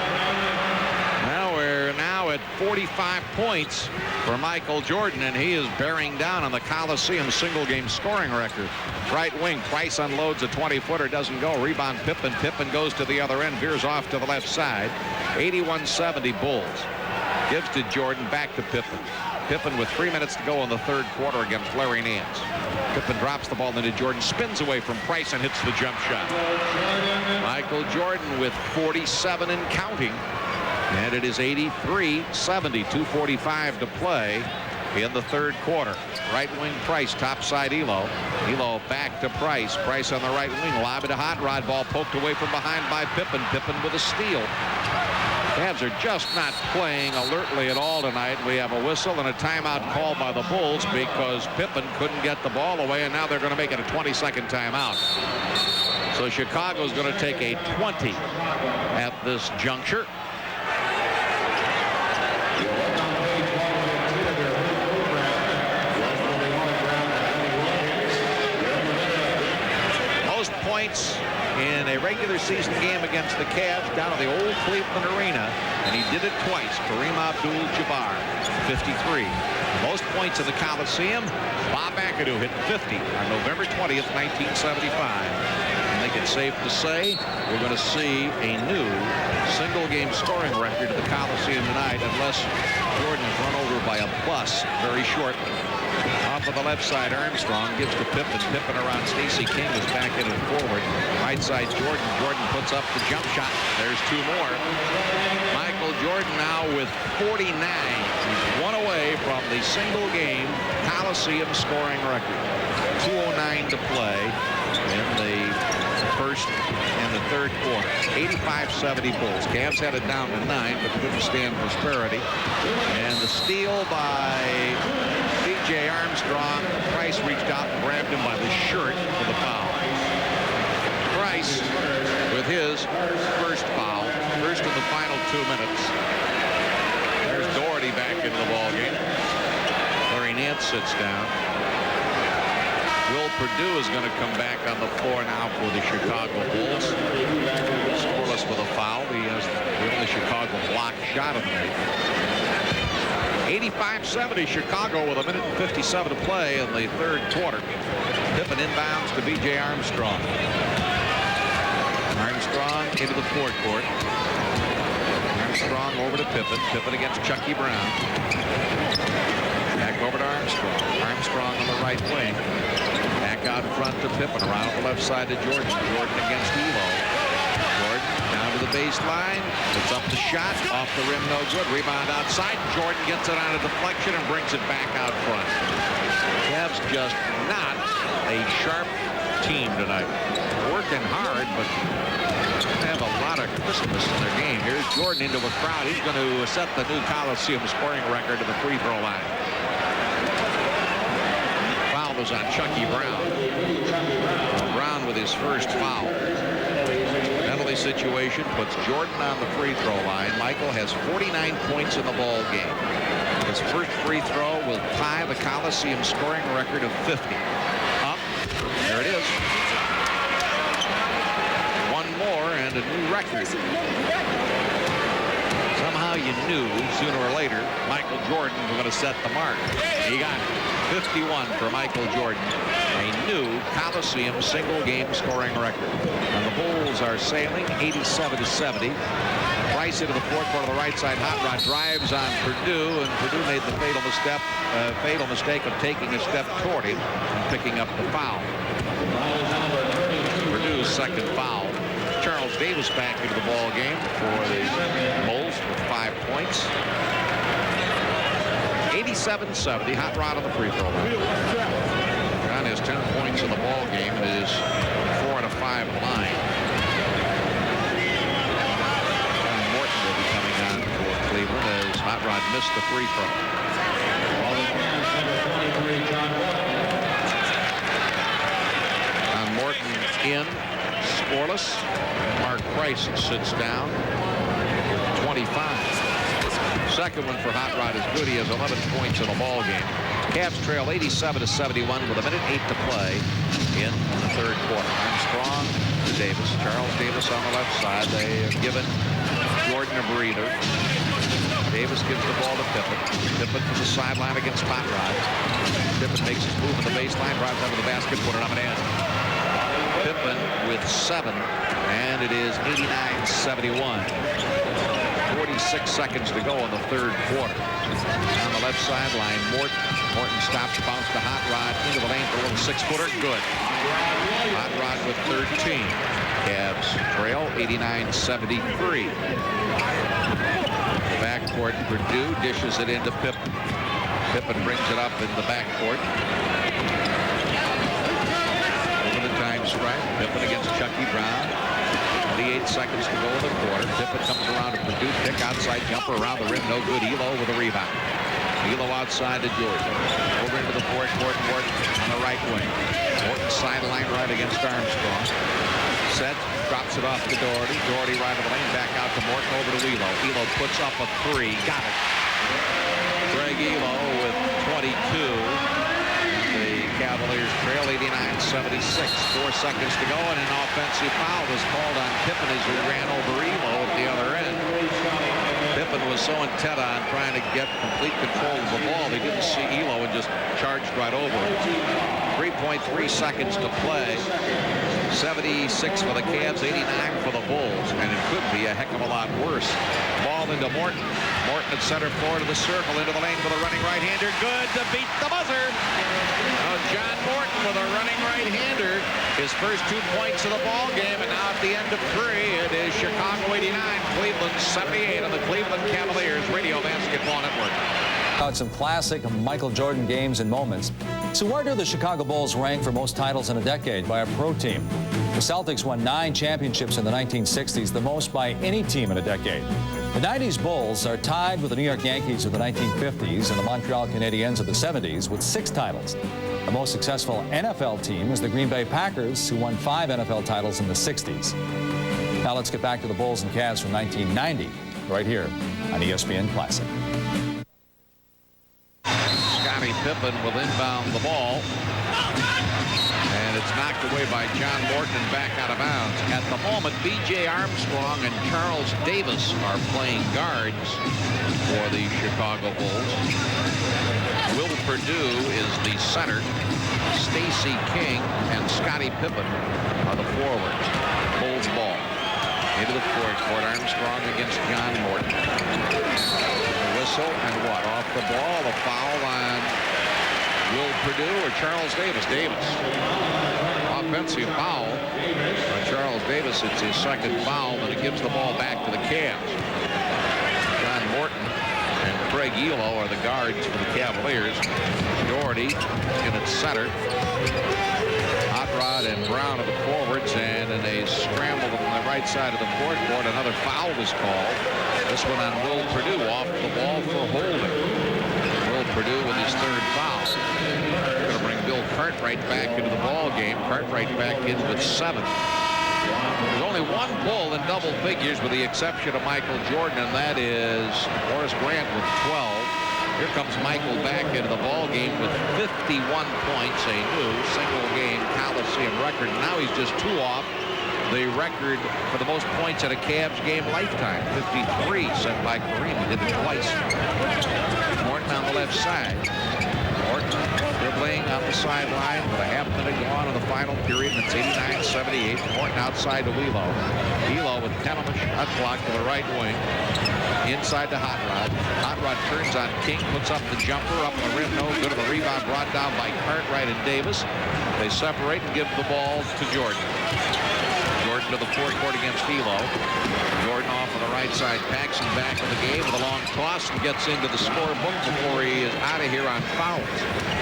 Now we're at 45 points for Michael Jordan, and he is bearing down on the Coliseum single game scoring record. Right wing, Price unloads a 20-footer, doesn't go. Rebound Pippen. Pippen goes to the other end, veers off to the left side. 81-70 Bulls. Gives to Jordan, back to Pippen. Pippen with 3 minutes to go in the third quarter against Larry Nance. Pippen drops the ball into Jordan, spins away from Price and hits the jump shot. Michael Jordan with 47 and counting. And it is 83-70, 2:45 to play in the third quarter. Right wing Price, top side Elo. Elo back to Price. Price on the right wing, lob it to Hot Rod. Ball poked away from behind by Pippen. Pippen with a steal. Cavs are just not playing alertly at all tonight. We have a whistle and a timeout called by the Bulls because Pippen couldn't get the ball away, and now they're going to make it a 20-second timeout. So Chicago's going to take a 20 at this juncture. Most points in a regular season game against the Cavs down at the old Cleveland Arena, and he did it twice. Kareem Abdul-Jabbar, 53. Most points in the Coliseum, Bob McAdoo hit 50 on November 20th, 1975. I think it's safe to say we're going to see a new single-game scoring record at the Coliseum tonight, unless Jordan is run over by a bus very shortly. Off of the left side, Armstrong gives to Pippen. Pippen around Stacey King is back in and forward. Right side, Jordan. Jordan puts up the jump shot. There's two more. Michael Jordan now with 49. He's one away from the single-game Coliseum scoring record. 2:09 to play in the first and the third quarter. 85-70 Bulls. Cavs had it down to 9, but couldn't stand prosperity. And the steal by B.J. Armstrong. Price reached out and grabbed him by the shirt for the foul. Price with his first foul. First in the final 2 minutes. There's Doherty back into the ballgame. Larry Nance sits down. Will Perdue is going to come back on the floor now for the Chicago Bulls. Scoreless with a foul. He has the only Chicago block shot of the night. 85-70 Chicago with 1:57 to play in the third quarter. Pippen inbounds to B.J. Armstrong. Armstrong into the forecourt. Armstrong over to Pippen. Pippen against Chucky Brown. Back over to Armstrong. Armstrong on the right wing. Back out front to Pippen. Around the left side to Jordan. Jordan against Elo. Jordan down to the baseline. Puts up the shot. Off the rim, no good. Rebound outside. Jordan gets it on a deflection and brings it back out front. Cavs just not a sharp team tonight. Working hard, but They have a lot of Christmas in their game. Here's Jordan into a crowd. He's going to set the new Coliseum scoring record to the free throw line. Foul was on Chucky Brown. Brown with his first foul. Penalty situation puts Jordan on the free throw line. Michael has 49 points in the ball game. His first free throw will tie the Coliseum scoring record of 50. Up. There it is. One more and a new record. Somehow you knew sooner or later Michael Jordan was going to set the mark. He got it. 51 for Michael Jordan. A new Coliseum single-game scoring record. And the Bulls are sailing 87-70. Price into the fourth quarter of the right side. Hot Rod drives on Purdue, and Purdue made the fatal mistake of taking a step toward him and picking up the foul. Purdue's second foul. Charles Davis back into the ball game for the Bulls with 5 points. 87-70. Hot Rod on the free throw line. John has 10 points in the ball game and is 4 out of 5 line. John Morton will be coming on for Cleveland as Hot Rod missed the free throw. John Morton in, scoreless. Mark Price sits down. 25. Second one for Hot Rod is good. He has 11 points in a ball game. Cavs trail 87-71 with a minute 8 to play in the third quarter. Armstrong to Davis. Charles Davis on the left side. They have given Jordan a breather. Davis gives the ball to Pippen. Pippen from the sideline against Hot Rod. Pippen makes his move at the baseline, drives under the basket, put it up and in. Pippen with 7, and it is 89-71. 46 seconds to go in the third quarter. On the left sideline, Morton stops, bounce to Hot Rod into the lane for a little 6-footer. Good. Hot Rod with 13. Cavs trail 89-73. Backcourt, Purdue dishes it into Pippen. Pippen brings it up in the backcourt. Over the time strike. Pippen against Chucky Brown. 28 seconds to go in the quarter. Pippen comes around to Purdue. Pick outside jumper around the rim. No good. Elo with a rebound. Elo outside to Jordan. Over into the forecourt. Morton on the right wing. Morton sideline right against Armstrong. Set. Drops it off to Doherty. Doherty right of the lane. Back out to Morton. Over to Elo. Elo puts up a 3. Got it. Greg Elo with 22. The Cavaliers trail 89-76. 4 seconds to go, and an offensive foul was called on Pippen as he ran over Elo at the other end. Pippen was so intent on trying to get complete control of the ball, he didn't see Elo and just charged right over him. 3.3 seconds to play. 76 for the Cavs, 89 for the Bulls, and it could be a heck of a lot worse. Ball into Morton. Morton at center floor to the circle, into the lane with a running right-hander. Good to beat the buzzer. Now John Morton with a running right-hander. His first 2 points of the ball game, and now at the end of 3, it is Chicago 89, Cleveland 78 on the Cleveland Cavaliers Radio Basketball Network. About some classic Michael Jordan games and moments. So where do the Chicago Bulls rank for most titles in a decade by a pro team? The Celtics won 9 championships in the 1960s, the most by any team in a decade. The 90s Bulls are tied with the New York Yankees of the 1950s and the Montreal Canadiens of the 70s with 6 titles. The most successful NFL team is the Green Bay Packers, who won 5 NFL titles in the 60s. Now let's get back to the Bulls and Cavs from 1990, right here on ESPN Classic. Scottie Pippen will inbound the ball. And it's knocked away by John Morton and back out of bounds. At the moment, B.J. Armstrong and Charles Davis are playing guards for the Chicago Bulls. Will Purdue is the center. Stacey King and Scottie Pippen are the forwards. Bulls ball. Into the forecourt. Armstrong against John Morton. The whistle and what? Off the ball. A foul on Will Purdue or Charles Davis? Davis. Offensive foul on Charles Davis. It's his second foul, but it gives the ball back to the Cavs. John Morton and Craig Elo are the guards for the Cavaliers. Doherty in its center. Hot Rod and Brown are the forwards, and in a scramble on the right side of the court. Another foul was called. This one on Will Perdue, off the ball for holding. Will Perdue with his third foul. They're going to bring Bill Cartwright back into the ball game. Cartwright back in with 7. There's only one bull in double figures with the exception of Michael Jordan, and that is Horace Grant with 12. Here comes Michael back into the ball game with 51 points, a new single-game Coliseum record. Now he's just 2 off the record for the most points at a Cavs game lifetime, 53, set by Kareem. He did it twice. Morton on the left side. Morton dribbling on the sideline with a half minute gone in the final period. It's 89-78. Morton outside to Wheelo. Wheelo with 10 on the shot clock to the right wing. Inside to Hot Rod. Hot Rod turns on King, puts up the jumper, up the rim, no good. The rebound brought down by Cartwright and Davis. They separate and give the ball to Jordan. Jordan to the forecourt against Hilo. Jordan off on the right side. Paxson back in the game with a long toss and gets into the scorebook before he is out of here on fouls.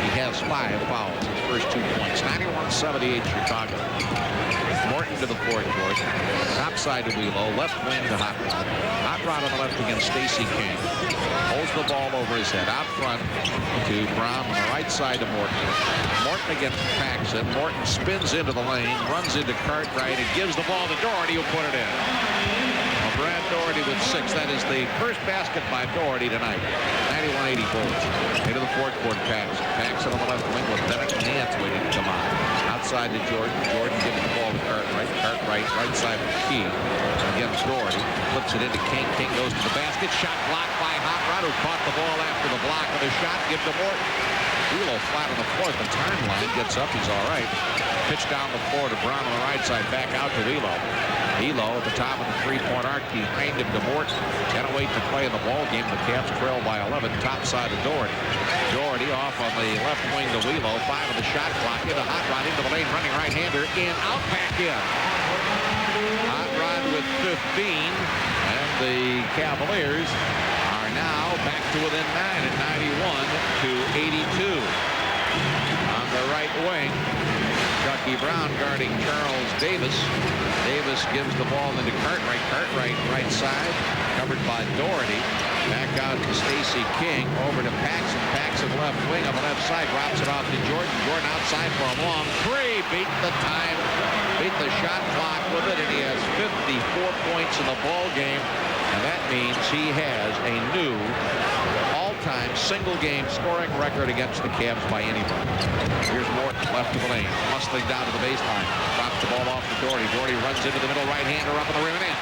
He has 5 fouls. His first 2 points. 91-78 Chicago. Morton to the forecourt. Top side to Wheelo. Left wing to Hot Rod. Hot Rod on the left against Stacey King. Holds the ball over his head. Out front to Brown on the right side to Morton. Morton against Paxson. Morton spins into the lane. Runs into Cartwright and gives the ball to Doherty, who put it in. Well, Brad Doherty with 6. That is the first basket by Doherty tonight. 91-80 Bulls. Into the forecourt Paxson. Paxson on the left wing with Bennett and Nance waiting to come on. Outside to Jordan. Jordan giving the ball to Cartwright. Cartwright right side of the key against Doherty. Flips it into King. King goes to the basket. Shot blocked by Hot Rod, who caught the ball after the block of the shot. Give to Morton. Wheelo flat on the floor at the timeline. Gets up. He's all right. Pitch down the floor to Brown on the right side. Back out to Wheelo. Wheelo at the top of the three-point arc. Behind him to Morton. 10:08 to play in the ball game. The Cavs trail by 11. Top side of Doherty. Doherty off on the left wing to Wheelo. 5 on the shot clock. Into Hot Rod into the lane. Running right-hander. In. Out back in. Hot Rod with 15. And the Cavaliers are now back to within 9 at 91-82. On the right wing, Chucky Brown guarding Charles Davis. Davis gives the ball into Cartwright. Cartwright right side, covered by Doherty. Back out to Stacey King. Over to Paxson. Paxson left wing on the left side. Drops it off to Jordan. Jordan outside for a long 3. Beat the time. Beat the shot clock with it, and he has 54 points in the ball game. And that means he has a new all-time single-game scoring record against the Cavs by anybody. Here's Morton, left of the lane, muscling down to the baseline. Drops the ball off to Doherty. Doherty runs into the middle, right-hander up on the rim and in.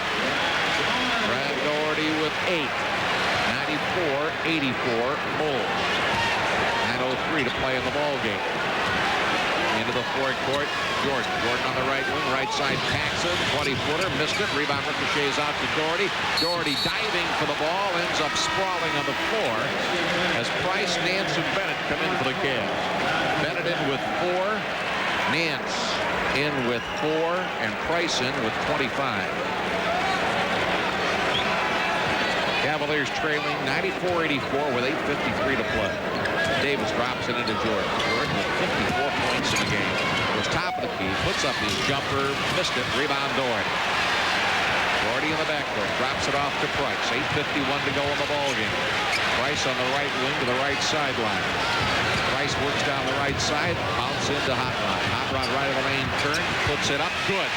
Brad Doherty with 8. 94-84 Bulls. 9:03 to play in the ball game. Into the forecourt, Jordan. Jordan on the right wing, right side Paxson, 20-footer, missed it. Rebound ricochets out to Doherty. Doherty diving for the ball, ends up sprawling on the floor as Price, Nance, and Bennett come in for the Cavs. Bennett in with 4, Nance in with 4, and Price in with 25. Cavaliers trailing 94-84 with 8:53 to play. Davis drops it into Jordan. Jordan with 54 points in the game. Was top of the key, puts up his jumper, missed it, rebound Doherty. Doherty in the backcourt, drops it off to Price. 8:51 to go in the ball game. Price on the right wing to the right sideline. Price works down the right side, bounce into Hot Rod. Hot Rod right of the lane, turn, puts it up, good.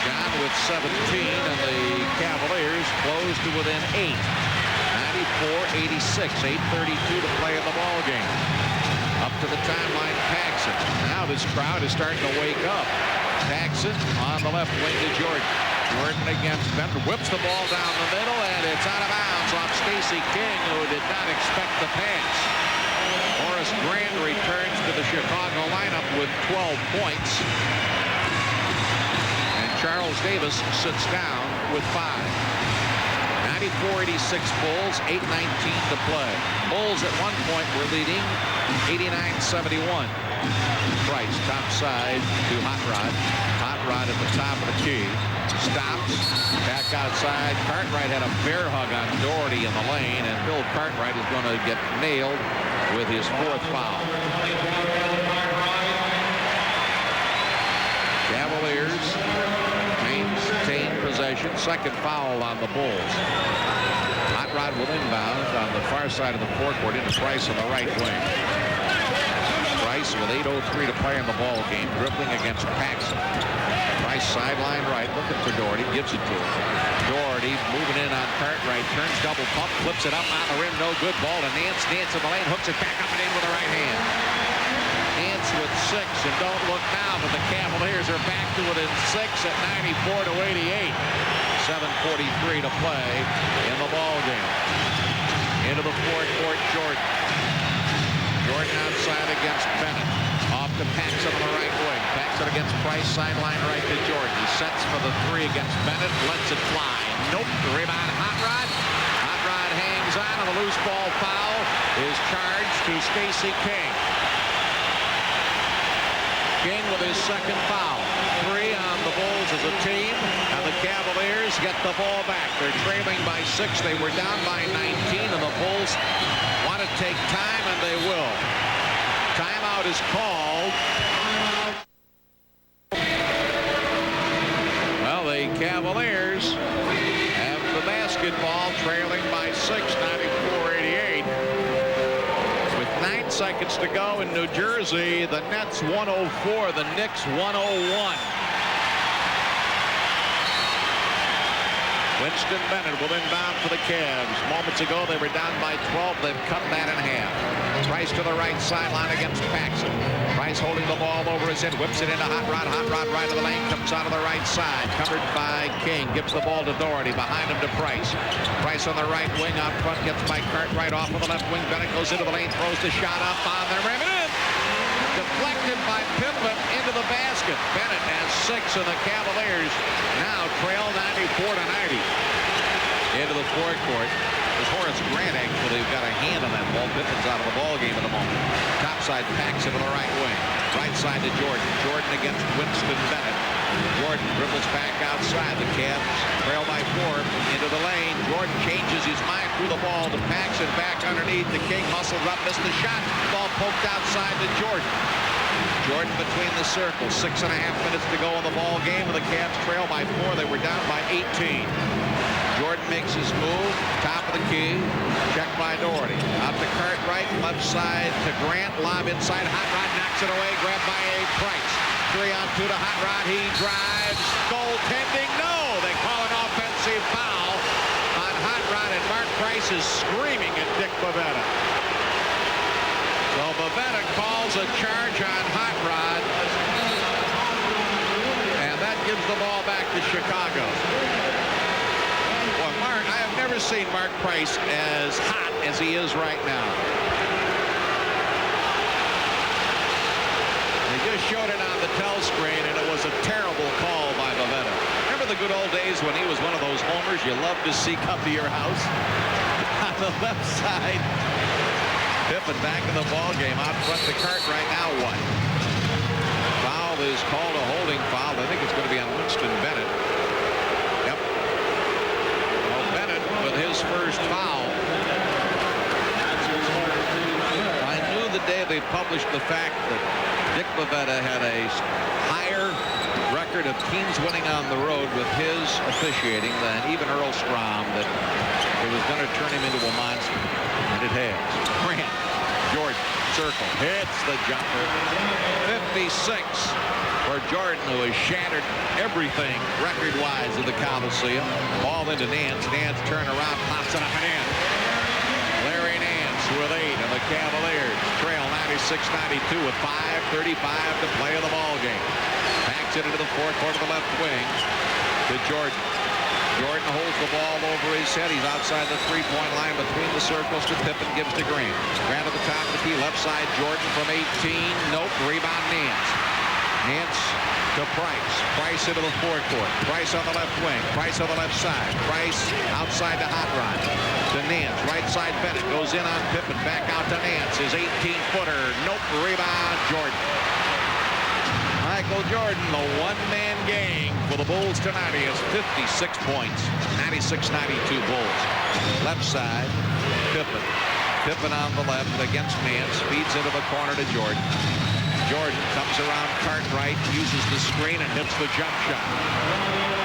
John with 17, and the Cavaliers close to within 8. 94-86, 8:32 to play in the ball game. Up to the timeline, Paxson. Now this crowd is starting to wake up. Paxson on the left wing to Jordan. Jordan against Bennett, whips the ball down the middle, and it's out of bounds off Stacey King, who did not expect the pass. Horace Grant returns to the Chicago lineup with 12 points. Charles Davis sits down with 5. 94-86 Bulls, 8:19 to play. Bulls at one point were leading 89-71. Price top side to Hot Rod. Hot Rod at the top of the key. Stops. Back outside. Cartwright had a bear hug on Doherty in the lane, and Bill Cartwright is going to get nailed with his 4th foul. Cavaliers violation. Second foul on the Bulls. Hot Rod will inbound on the far side of the forecourt into Price on the right wing. Price with 8:03 to play in the ball game, dribbling against Paxson. Price sideline right, looking for Doherty, gives it to him. Doherty moving in on Cartwright, turns double pump, flips it up on the rim, no good. Ball to Nance. Nance in the lane, hooks it back up and in with the right hand. Nance with 6, and don't look now, but the Cavaliers are back to within 6 at 94-88. 7:43 to play in the ball game. Into the forecourt, Jordan. Jordan outside against Bennett. Off to Paxson on the right wing. Paxson against Price, sideline right to Jordan. He sets for the 3 against Bennett, lets it fly. Nope, the rebound, Hot Rod. Hot Rod hangs on, and the loose ball foul is charged to Stacey King. King with his second foul. 3 on the Bulls as a team, and the Cavaliers get the ball back. They're trailing by 6. They were down by 19, and the Bulls want to take time, and they will. Timeout is called. Well, the Cavaliers have the basketball, trailing by 6, 94-88. With 9 seconds to go in New Jersey, the Nets 104, the Knicks 101. Winston Bennett will inbound for the Cavs. Moments ago, they were down by 12. They've cut that in half. Price to the right sideline against Paxson. Price holding the ball over his head, whips it into Hot Rod. Hot Rod right of the lane, comes out of the right side. Covered by King. Gives the ball to Doherty. Behind him to Price. Price on the right wing. Out front gets by Cartwright off of the left wing. Bennett goes into the lane, throws the shot up on the rim. And in! Deflected by Pittman into the basket. Bennett has 6, and the Cavaliers now trail 94-90. Into the forecourt. As Horace Grant actually got a hand on that ball. Pittman's out of the ball game at the moment. Topside Paxson to the right wing. Right side to Jordan. Jordan against Winston Bennett. Jordan dribbles back outside. The Cavs trail by 4 into the lane. Jordan changes his mind, threw the ball to Paxson, back underneath. The King muscles up, missed the shot. Ball poked outside to Jordan. Jordan between the circles. 6.5 minutes to go in the ball game, and the Cavs trail by 4. They were down by 18. Jordan makes his move, top of the key, checked by Doherty. Out to Cartwright, left side to Grant, lob inside, Hot Rod knocks it away, grabbed by Price. 3-on-2 to Hot Rod, he drives, goaltending, no! They call an offensive foul on Hot Rod, and Mark Price is screaming at Dick Bavetta. So Bavetta calls a charge on Hot Rod, and that gives the ball back to Chicago. Well, Mark, I have never seen Mark Price as hot as he is right now. They just showed it on the telescreen, and it was a terrible call by Bavetta. Remember the good old days when he was one of those homers you love to see come to your house? On the left side, Pippen back in the ball game. Out front to Cartwright. Now what? Foul is called a holding foul. I think it's going to be on Winston Bennett. Yep. Well, Bennett with his first foul. I knew the day they published the fact that Dick Bavetta had a higher record of teams winning on the road with his officiating than even Earl Strom, that it was going to turn him into a monster. And it has. Grant, Jordan, circle, hits the jumper. 56 for Jordan, who has shattered everything record-wise in the Coliseum. Ball into Nance. Nance turn around, pops it up and in. Larry Nance with 8, and the Cavaliers trail 96-92 with 5:35 to play in the ball game. Backs it into the forecourt of the left wing to Jordan. Jordan holds the ball over his head. He's outside the three-point line between the circles to Pippen, gives to Grant. Grant at the top of the key, left side, Jordan from 18. Nope, rebound Nance. Nance to Price. Price into the forecourt. Price on the left wing. Price on the left side. Price outside to Hot Rod. To Nance. Right side Bennett goes in on Pippen. Back out to Nance. His 18-footer. Nope, rebound Jordan. Michael Jordan, the one-man gang for the Bulls tonight. He has 56 points. 96-92 Bulls. Left side, Pippen. Pippen on the left against Nance. Feeds into the corner to Jordan. Jordan comes around Cartwright, uses the screen and hits the jump shot.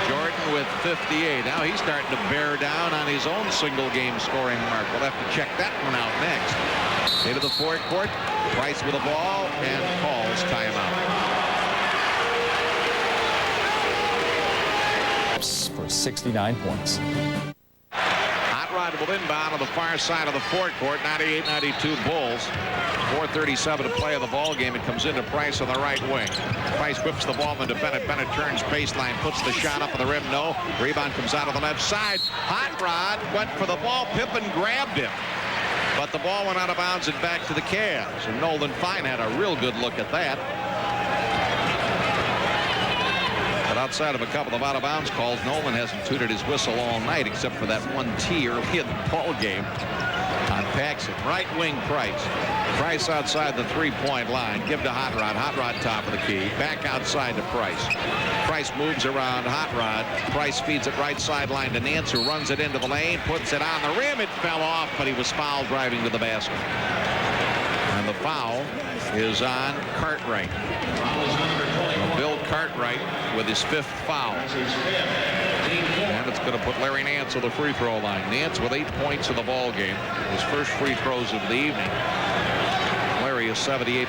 Jordan with 58. Now he's starting to bear down on his own single game scoring mark. We'll have to check that one out next. Into the forecourt. Price with the ball and calls timeout. For 69 points. Hot Rod will inbound on the far side of the forecourt. 98-92 Bulls. 4:37 to play in the ball game. It comes into Price on the right wing. Price whips the ball into Bennett. Bennett turns baseline, puts the shot up on the rim. No. Rebound comes out of the left side. Hot Rod went for the ball. Pippen grabbed him. But the ball went out of bounds and back to the Cavs. And Nolan Fine had a real good look at that. But outside of a couple of out-of-bounds calls, Nolan hasn't tooted his whistle all night except for that one tee early in the ball game on Paxson. Right wing Price. Price outside the three-point line. Give to Hot Rod. Hot Rod top of the key. Back outside to Price. Price moves around Hot Rod. Price feeds it right sideline to Nance, who runs it into the lane, puts it on the rim. It fell off, but he was fouled driving to the basket. And the foul is on Cartwright. Bill Cartwright with his 5th foul. And it's going to put Larry Nance on the free throw line. Nance with 8 points in the ball game. His first free throws of the evening. Larry is 78%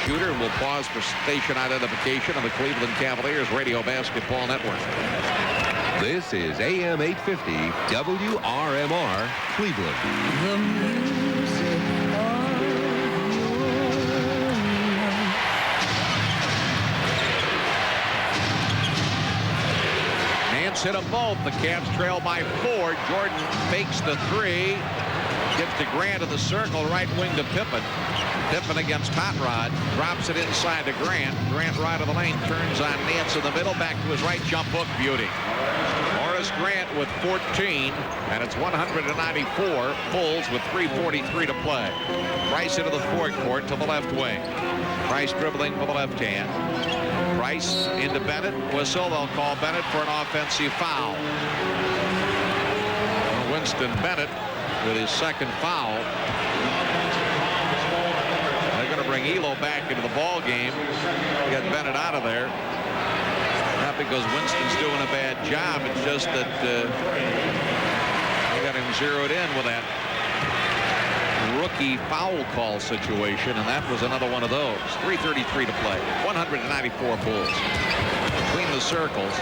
shooter. We'll pause for station identification of the Cleveland Cavaliers Radio Basketball Network. This is AM 850 WRMR Cleveland. Hit them both. The Cavs trail by 4. Jordan fakes the 3. Gives to Grant in the circle. Right wing to Pippen. Pippen against Hot Rod. Drops it inside to Grant. Grant right of the lane. Turns on Nance in the middle. Back to his right jump hook. Beauty. Horace Grant with 14. And it's 194. Bulls with 3:43 to play. Price into the forecourt to the left wing. Price dribbling with the left hand. Price into Bennett. Whistle. They'll call Bennett for an offensive foul. Winston Bennett with his 2nd foul. They're going to bring Elo back into the ball game. Get Bennett out of there. Not because Winston's doing a bad job. It's just that they got him zeroed in with that rookie foul call situation, and that was another one of those. 3:33 to play. 194 Bulls. Between the circles.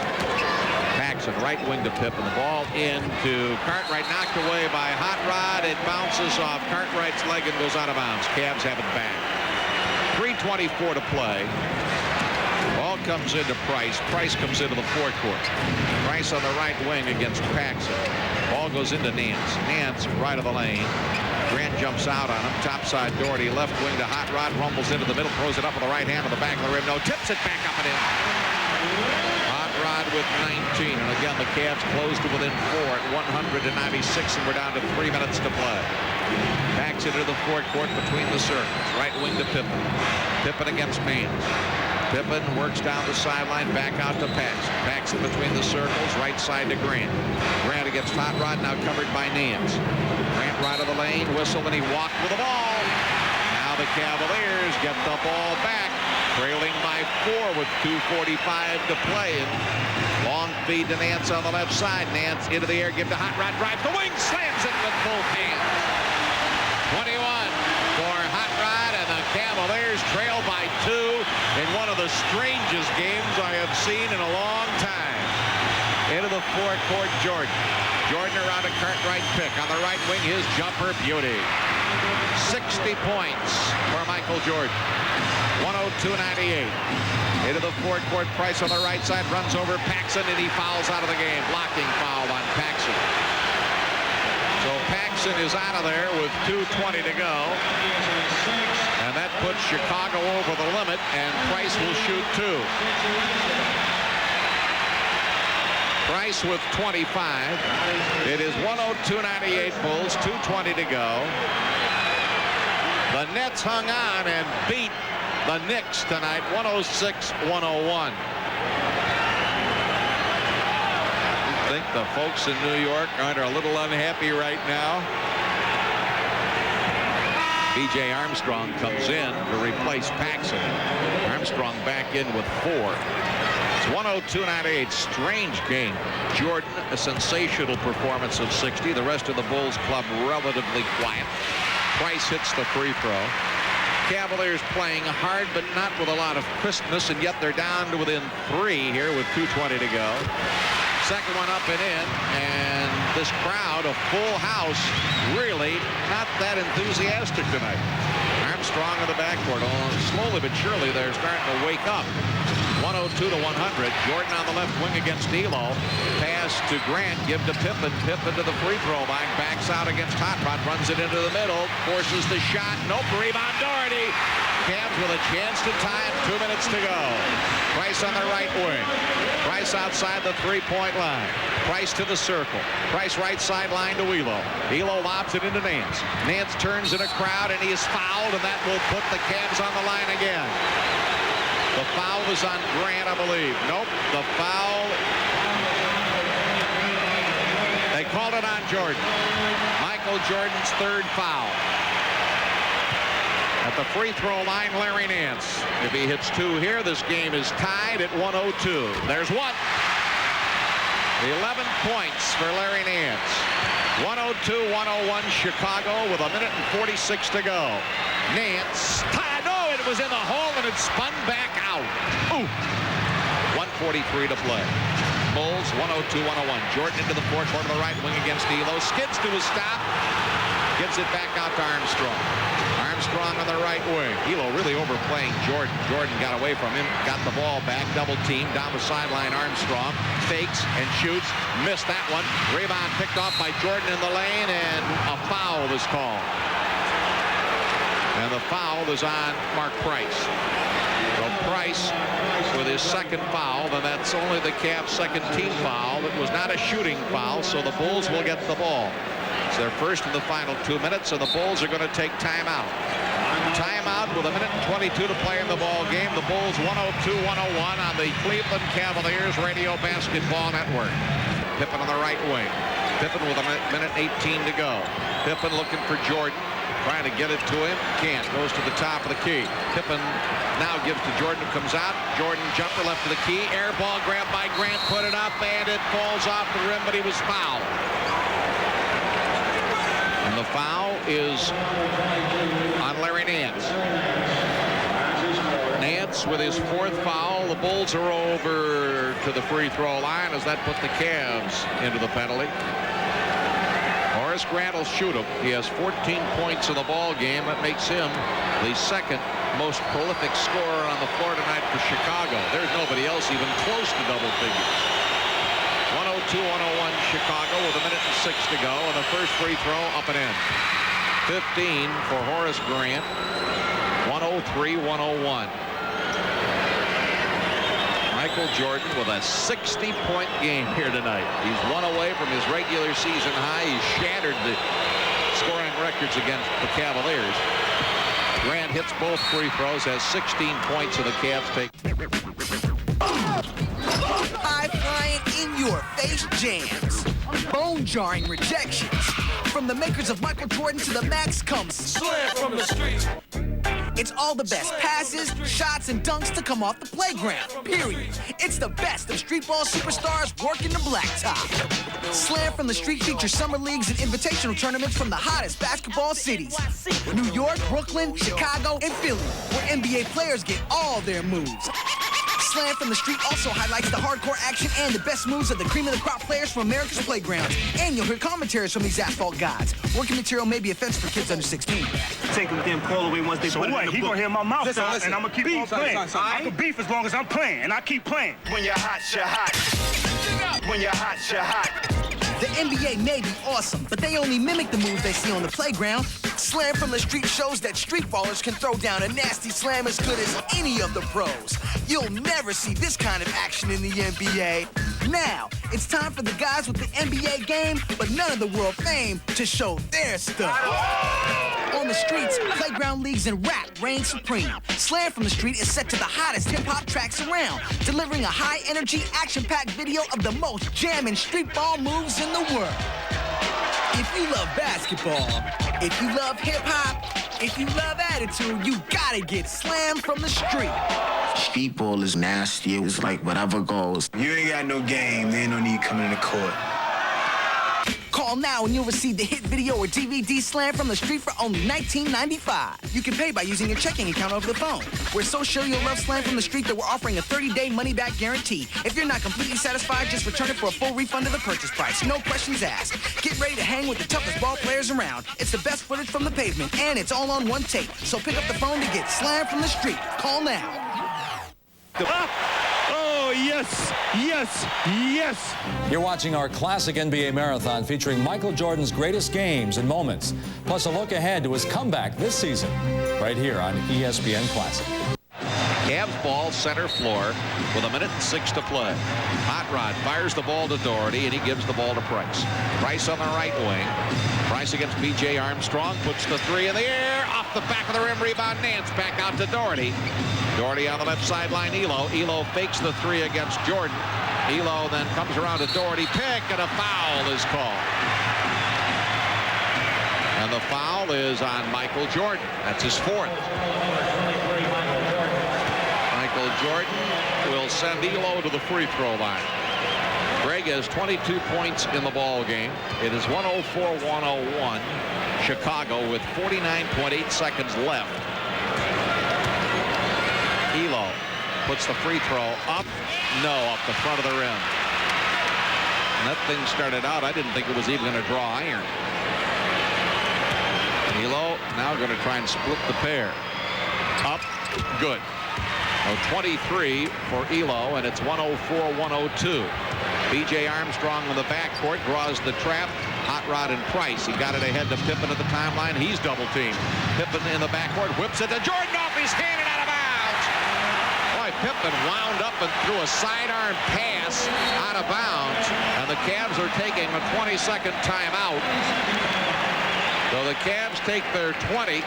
Paxson right wing to Pippen. The ball into Cartwright, knocked away by Hot Rod. It bounces off Cartwright's leg and goes out of bounds. Cavs have it back. 3:24 to play. Ball comes into Price. Price comes into the forecourt. Price on the right wing against Paxson. Ball goes into Nance. Nance right of the lane. Grant jumps out on him. Topside Doherty. Left wing to Hot Rod. Rumbles into the middle. Throws it up with the right hand on the back of the rim. No. Tips it back up and in. Hot Rod with 19. And again, the Cavs close to within 4 at 196. And we're down to 3 minutes to play. Backs it into the forecourt between the circles. Right wing to Pippen. Pippen against Nance. Pippen works down the sideline, back out to Paxson. Paxson between the circles, right side to Grant. Grant against Hot Rod, now covered by Nance. Grant right of the lane, whistle, and he walked with the ball. Now the Cavaliers get the ball back, trailing by 4 with 2:45 to play. And long feed to Nance on the left side. Nance into the air, give to Hot Rod, drives the wing, slams it with both hands. 21 for Hot Rod, and the Cavaliers trail by 2 in one of the strangest games I have seen in a long time. Into the forecourt, Jordan. Jordan around a Cartwright pick. On the right wing, his jumper, beauty. 60 points for Michael Jordan. 102-98. Into the forecourt, Price on the right side, runs over Paxson, and he fouls out of the game. Blocking foul on Paxson. So Paxson is out of there with 2:20 to go. And that puts Chicago over the limit, and Price will shoot 2. Price with 25. It is 102-98 Bulls, 2:20 to go. The Nets hung on and beat the Knicks tonight, 106-101. I think the folks in New York are a little unhappy right now. B.J. Armstrong comes in to replace Paxson. Armstrong back in with 4. 102.98. Strange game. Jordan, a sensational performance of 60. The rest of the Bulls club relatively quiet. Price hits the free throw. Cavaliers playing hard, but not with a lot of crispness, and yet they're down to within 3 here with 2:20 to go. Second one up and in, and this crowd, a full house, really not that enthusiastic tonight. Armstrong in the backcourt. Slowly but surely they're starting to wake up. 102 to 100. Jordan on the left wing against D'Lo. Pass to Grant. Give to Pippen. Pippen to the free throw line. Backs out against Hot Rod. Runs it into the middle. Forces the shot. Nope. Rebound Doherty. Cavs with a chance to tie it. 2 minutes to go. Price on the right wing. Price outside the three-point line. Price to the circle. Price right sideline to Elo. Elo lobs it into Nance. Nance turns in a crowd and he is fouled, and that will put the Cavs on the line again. The foul was on Grant, I believe. Nope. The foul. They called it on Jordan. Michael Jordan's third foul. At the free throw line, Larry Nance. If he hits 2 here, this game is tied at 102. There's one. 11 points for Larry Nance. 102-101 Chicago with 1 minute and 46 to go. Nance. No, it was in the hole and it spun back out. Ooh. 1:43 to play. Bulls 102-101. Jordan into the forecourt of the right wing against D'Lo. Skids to a stop. Gives it back out to Armstrong. Armstrong on the right wing. D'Lo really overplaying Jordan. Jordan got away from him. Got the ball back. Double team. Down the sideline. Armstrong fakes and shoots. Missed that one. Rebound picked off by Jordan in the lane, and a foul was called. And the foul was on Mark Price. So Price with his second foul, and that's only the Cavs' second team foul. It was not a shooting foul, so the Bulls will get the ball. It's their first in the final 2 minutes, and the Bulls are going to take timeout. Timeout with 1 minute and 22 to play in the ball game. The Bulls 102-101 on the Cleveland Cavaliers Radio Basketball Network. Pippen on the right wing. Pippen with 1 minute 18 to go. Pippen looking for Jordan. Trying to get it to him. Can't. Goes to the top of the key. Pippen now gives to Jordan, who comes out. Jordan jumper left to the key. Air ball grabbed by Grant. Put it up, and it falls off the rim, but he was fouled. And the foul is on Larry Nance. Nance with his 4th foul. The Bulls are over to the free throw line as that put the Cavs into the penalty. Horace Grant will shoot him. He has 14 points in the ball game. That makes him the second most prolific scorer on the floor tonight for Chicago. There's nobody else even close to double figures. 102-101 Chicago with 1 minute and 6 to go, and the first free throw up and in. 15 for Horace Grant. 103-101. Michael Jordan with a 60-point game here tonight. He's 1 away from his regular season high. He's shattered the scoring records against the Cavaliers. Grant hits both free throws, has 16 points, and the Cavs take. High-flying, in-your-face jams. Bone-jarring rejections. From the makers of Michael Jordan to the Max comes Slam from the Street. It's all the best passes, shots, and dunks to come off the playground, period. It's the best of street ball superstars working the blacktop. Slam from the Street features summer leagues and invitational tournaments from the hottest basketball cities. New York, Brooklyn, Chicago, and Philly, where NBA players get all their moves. Slam from the Street also highlights the hardcore action and the best moves of the cream of the crop players from America's playgrounds. And you'll hear commentaries from these asphalt gods. Working material may be offensive for kids under 16. Take them damn call away once they put it in the book. He gonna hear my mouth out, and I'm gonna keep on playing. I can beef as long as I'm playing, and I keep playing. When you're hot, you're hot. When you're hot, you're hot. The NBA may be awesome, but they only mimic the moves they see on the playground. Slam from the Street shows that street ballers can throw down a nasty slam as good as any of the pros. You'll never see this kind of action in the NBA. Now, it's time for the guys with the NBA game, but none of the world fame, to show their stuff. On the streets, playground leagues and rap reign supreme. Slam from the Street is set to the hottest hip-hop tracks around, delivering a high-energy, action-packed video of the most jamming street ball moves in the world. If you love basketball, if you love hip-hop, If you love attitude, you gotta get Slam from the Street. Street ball is nasty. It's like whatever goes. You ain't got no game. There ain't no need coming to court. Call now and you'll receive the hit video or DVD Slam from the Street for only $19.95. You can pay by using your checking account over the phone. We're so sure you'll love Slam from the Street that we're offering a 30-day money-back guarantee. If you're not completely satisfied, just return it for a full refund of the purchase price. No questions asked. Get ready to hang with the toughest ball players around. It's the best footage from the pavement, and it's all on one tape. So pick up the phone to get Slam from the Street. Call now. Oh, yes, yes, yes. You're watching our classic NBA Marathon featuring Michael Jordan's greatest games and moments, plus a look ahead to his comeback this season, right here on ESPN Classic. Cavs ball center floor with 1:06 to play. Hot Rod fires the ball to Doherty, and he gives the ball to Price. Price on the right wing. Price against B.J. Armstrong, puts the three in the air, off the back of the rim, rebound Nance, back out to Doherty. Doherty on the left sideline, Elo. Elo fakes the three against Jordan. Elo then comes around to Doherty, pick, and a foul is called. And the foul is on Michael Jordan. That's his fourth. Michael Jordan will send Elo to the free throw line. Greg has 22 points in the ball game. It is 104-101. Chicago with 49.8 seconds left. Elo puts the free throw up. No, up the front of the rim. And that thing started out, I didn't think it was even going to draw iron. Elo now going to try and split the pair. Up, good. 23 for Elo, and it's 104-102. B.J. Armstrong in the backcourt draws the trap. Hot Rod and Price. He got it ahead to Pippen at the timeline. He's double teamed. Pippen in the backcourt whips it to Jordan off his hand and out of bounds. Boy, Pippen wound up and threw a sidearm pass out of bounds, and the Cavs are taking a 20-second timeout. So the Cavs take their 20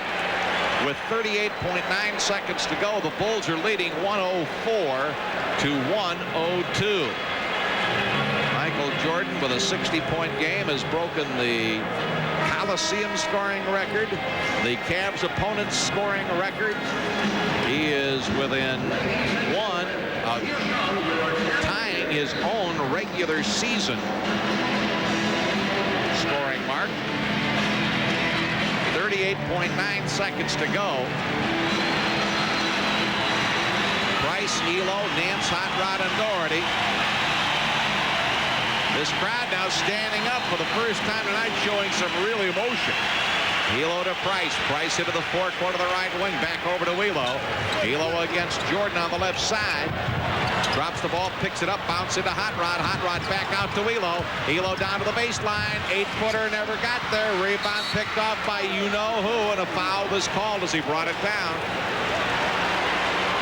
with 38.9 seconds to go. The Bulls are leading 104-102. Michael Jordan with a 60-point game has broken the Coliseum scoring record, the Cavs opponent's scoring record. He is within one of tying his own regular season scoring mark. 38.9 seconds to go. Price, Elo, Nance, Hot Rod, and Doherty. This crowd now standing up for the first time tonight, showing some real emotion. Elo to Price. Price into the forecourt of the right wing. Back over to Elo. Elo against Jordan on the left side. Drops the ball, picks it up, bounce into Hot Rod. Hot Rod back out to Elo. Elo down to the baseline. 8-footer never got there. Rebound picked off by you-know-who, and a foul was called as he brought it down.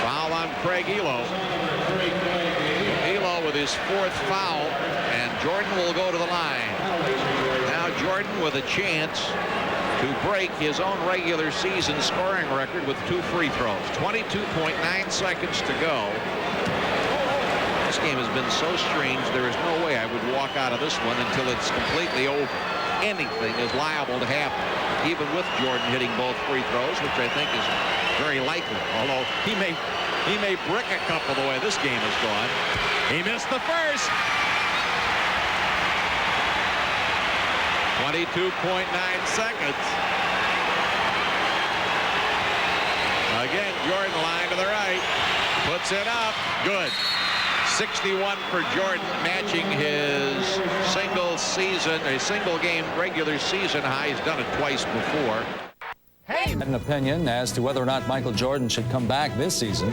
Foul on Craig Elo. Elo with his fourth foul, and Jordan will go to the line. Now Jordan with a chance to break his own regular season scoring record with 2 free throws. 22.9 seconds to go. This game has been so strange, there is no way I would walk out of this one until it's completely over. Anything is liable to happen, even with Jordan hitting both free throws, which I think is very likely, although he may brick a couple the way this game has gone. He missed the first. 22.9 seconds. Again, Jordan line to the right. Puts it up. Good. 61 for Jordan, matching his single game regular season high. He's done it twice before. Hey! An opinion as to whether or not Michael Jordan should come back this season.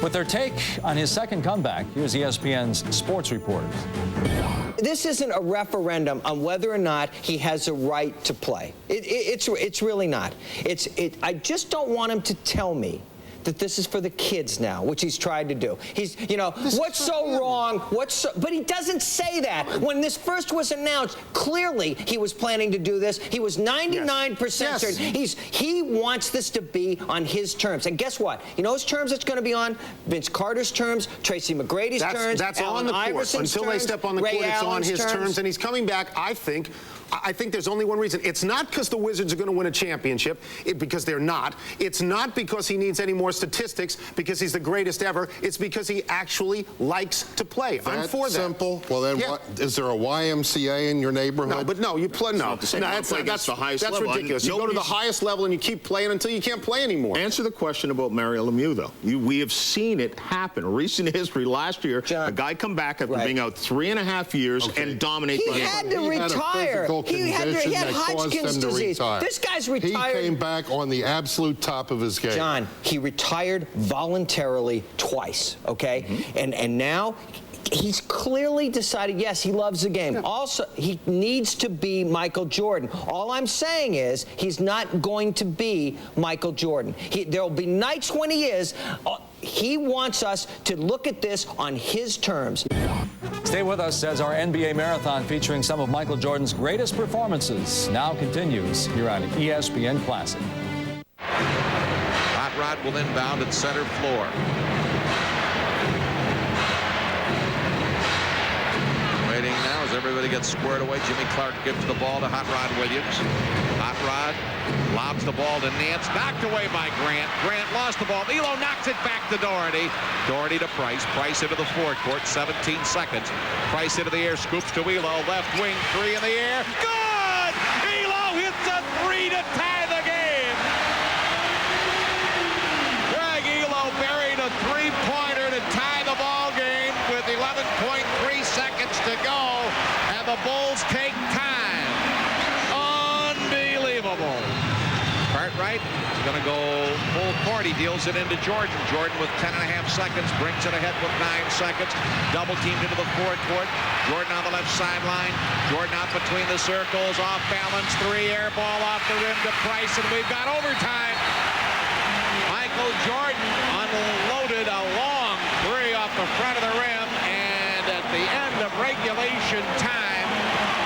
With their take on his second comeback, here's ESPN's sports reporters. This isn't a referendum on whether or not he has a right to play. It's really not. I just don't want him to tell me that this is for the kids now, which he's tried to do. He's, you know, what's so wrong? But he doesn't say that. When this first was announced, clearly he was planning to do this. He was 99% certain. He wants this to be on his terms. And guess what? You know whose terms it's going to be on? Vince Carter's terms, Tracy McGrady's terms, That's Allen on the court. Iverson's Until terms, they step on the Ray court, it's on Allen's his terms. And he's coming back, I think there's only one reason. It's not because the Wizards are going to win a championship, because they're not. It's not because he needs any more statistics, because he's the greatest ever. It's because he actually likes to play. I'm for that. Simple. Well, then, what, is there a YMCA in your neighborhood? No, but no, you play. No, that's the highest level. That's ridiculous. You go to the highest level and you keep playing until you can't play anymore. Answer the question about Mario Lemieux, though. We have seen it happen. Recent history. Last year, a guy come back after being out 3.5 years and dominate the game. He had to retire. He had Hodgkin's disease. This guy's retired. He came back on the absolute top of his game. John, he retired voluntarily twice, okay? And now he's clearly decided, yes, he loves the game. Also, he needs to be Michael Jordan. All I'm saying is he's not going to be Michael Jordan. There will be nights when he is. He wants us to look at this on his terms. Stay with us as our NBA Marathon featuring some of Michael Jordan's greatest performances now continues here on ESPN Classic. Hot Rod will inbound at center floor. Waiting now as everybody gets squared away. Jimmy Clark gives the ball to Hot Rod Williams. Hot Rod lobs the ball to Nance. Knocked away by Grant. Grant lost the ball. Elo knocks it back to Doherty. Doherty to Price. Price into the forecourt. 17 seconds. Price into the air. Scoops to Elo. Left wing. 3 in the air. Good! Elo hits a 3 to tie the game. Greg Elo buried a 3-pointer to tie the ball game with 11.3 seconds to go. And the Bulls take time. Unbelievable. Cartwright is going to go full court. He deals it into Jordan. Jordan with 10.5 seconds brings it ahead with 9 seconds. Double teamed into the forecourt. Jordan on the left sideline. Jordan out between the circles. Off balance. 3 air ball off the rim to Price. And we've got overtime. Michael Jordan unloaded a long 3 off the front of the rim. And at the end of regulation time,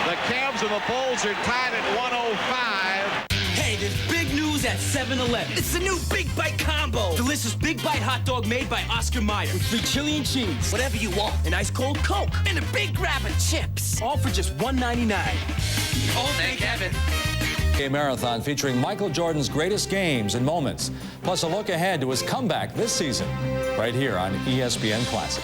the Cavs and the Bulls are tied at 105. Hey, there's big news at 7-Eleven. It's the new Big Bite Combo. Delicious Big Bite hot dog made by Oscar Mayer. With free chili and cheese. Whatever you want. An ice cold Coke. And a big grab of chips. All for just $1.99. Oh, thank heaven. A marathon featuring Michael Jordan's greatest games and moments, plus a look ahead to his comeback this season, right here on ESPN Classic.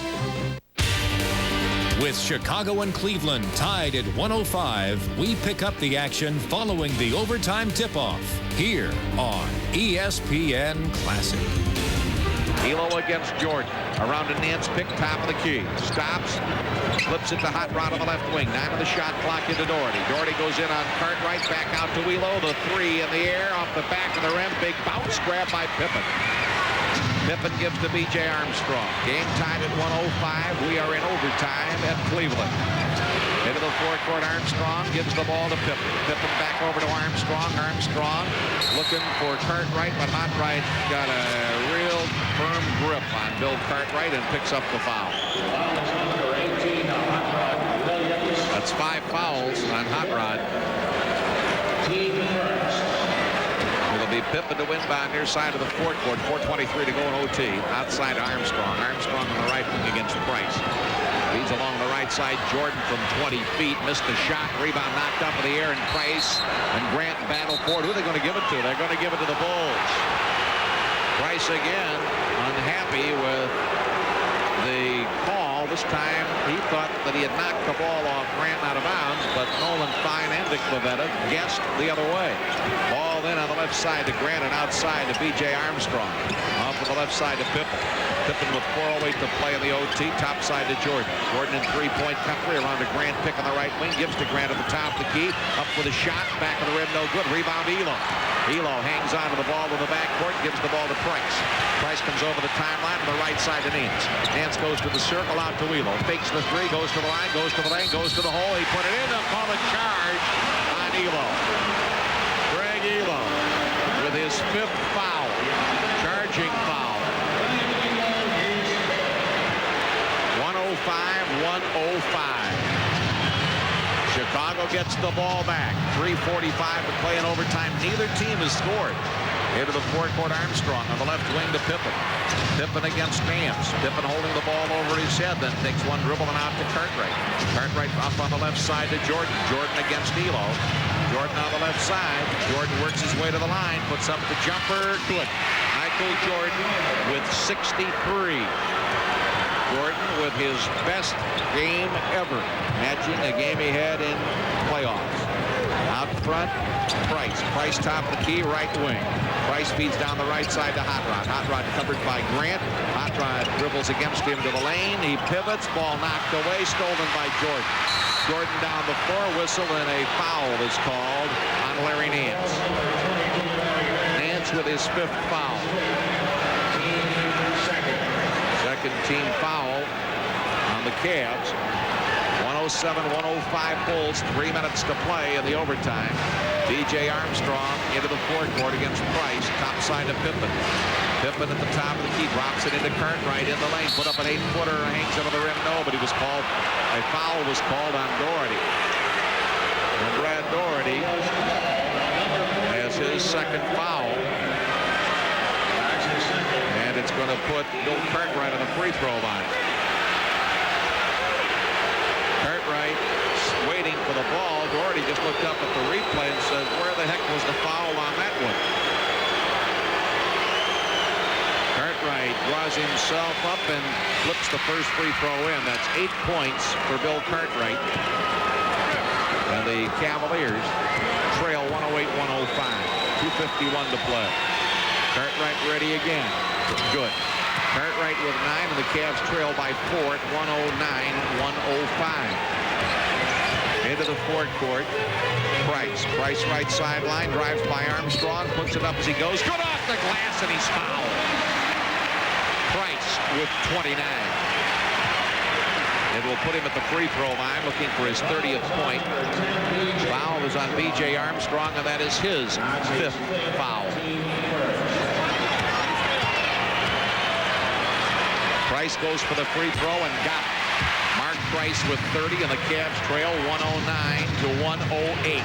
With Chicago and Cleveland tied at 105, we pick up the action following the overtime tip-off here on ESPN Classic. Elo against Jordan. Around to Nance, pick top of the key. Stops. Flips it to Hot Rod on the left wing. 9 on the shot clock into Doherty. Doherty goes in on Cartwright. Back out to Elo. The 3 in the air off the back of the rim. Big bounce grab by Pippen. Pippen gives to B.J. Armstrong. Game tied at 105. We are in overtime at Cleveland. Into the forecourt, Armstrong gives the ball to Pippen. Pippen back over to Armstrong. Armstrong looking for Cartwright, but Cartwright got a real firm grip on Bill Cartwright and picks up the foul. That's 5 fouls on Hot Rod. It'll be Pippen to inbound near side of the forecourt. 4:23 to go in OT. Outside Armstrong. Armstrong on the right wing against Price. Leads along the right side. Jordan from 20 feet. Missed the shot. Rebound knocked up in the air. And Price and Grant battle for it. Who are they going to give it to? They're going to give it to the Bulls. Price again unhappy with the call. This time he thought that he had knocked the ball off Grant out of bounds, but Nolan Fine and Dick Clavetta guessed the other way. Ball in on the left side to Grant and outside to B.J. Armstrong. Off to the left side to Pippen. Pippen with 4:08 to play in the OT. Top side to Jordan. Jordan in three-point country. Around to Grant. Pick on the right wing. Gives to Grant at the top of the key. Up with a shot. Back of the rim. No good. Rebound Elo. Elo hangs on to the ball to the backcourt. Gives the ball to Price. Price comes over the timeline to the right side to Nance. Nance goes to the circle. Out to Elo. Fakes the 3. Goes to the line. Goes to the lane. Goes to the hole. He put it in. They'll call a charge on Elo. Greg Elo with his 5th foul. Charging foul. Chicago gets the ball back. 3:45 to play in overtime. Neither team has scored. Into the forecourt, Armstrong on the left wing to Pippen. Pippen against Nance. Pippen holding the ball over his head, then takes one dribble and out to Cartwright. Cartwright up on the left side to Jordan. Jordan against Elo. Jordan on the left side. Jordan works his way to the line, puts up the jumper. Good. Michael Jordan with 63. Jordan with his best game ever, matching a game he had in playoffs. Out front, Price. Price top of the key, right wing. Price feeds down the right side to Hot Rod. Hot Rod covered by Grant. Hot Rod dribbles against him to the lane. He pivots. Ball knocked away. Stolen by Jordan. Jordan down the floor. Whistle and a foul is called on Larry Nance. Nance with his 5th foul. Second team foul on the Cavs. 107-105 Bulls. 3 minutes to play in the overtime. B.J. Armstrong into the forecourt against Price. Top side to Pippen. Pippen at the top of the key. Drops it into Cartwright in the lane. Put up an 8-footer. Hangs over the rim. No, but he was called. A foul was called on Doherty. And Brad Doherty has his 2nd foul. And it's going to put Bill Cartwright on the free throw line. Cartwright waiting for the ball. Doherty just looked up at the replay and said, where the heck was the foul on that one? Cartwright draws himself up and flips the first free throw in. That's 8 points for Bill Cartwright. And the Cavaliers trail 108-105. 2:51 to play. Cartwright ready again. Good. Cartwright with 9, and the Cavs trail by 4 at 109-105. Into the forecourt. Price. Price right sideline. Drives by Armstrong. Puts it up as he goes. Good off the glass, and he's fouled. Price with 29. It will put him at the free throw line, looking for his 30th point. Foul is on B.J. Armstrong, and that is his 5th foul. Price goes for the free throw and got it. Mark Price with 30, and the Cavs trail 109-108.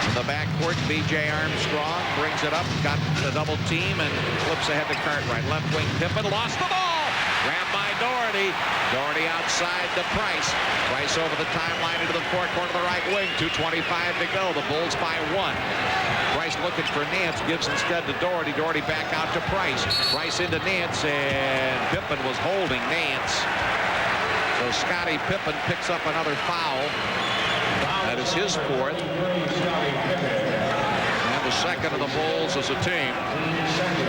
In the backcourt, B.J. Armstrong brings it up, got the double team, and flips ahead to Cartwright. Left wing Pippen, lost the ball. Grabbed by Doherty. Doherty outside to Price. Price over the timeline into the forecourt of the right wing. 2:25 to go. The Bulls by 1. Price looking for Nance, gives instead to Doherty. Doherty back out to Price. Price into Nance, and Pippen was holding Nance. So Scottie Pippen picks up another foul. That is his 4th. And the 2nd of the Bulls as a team.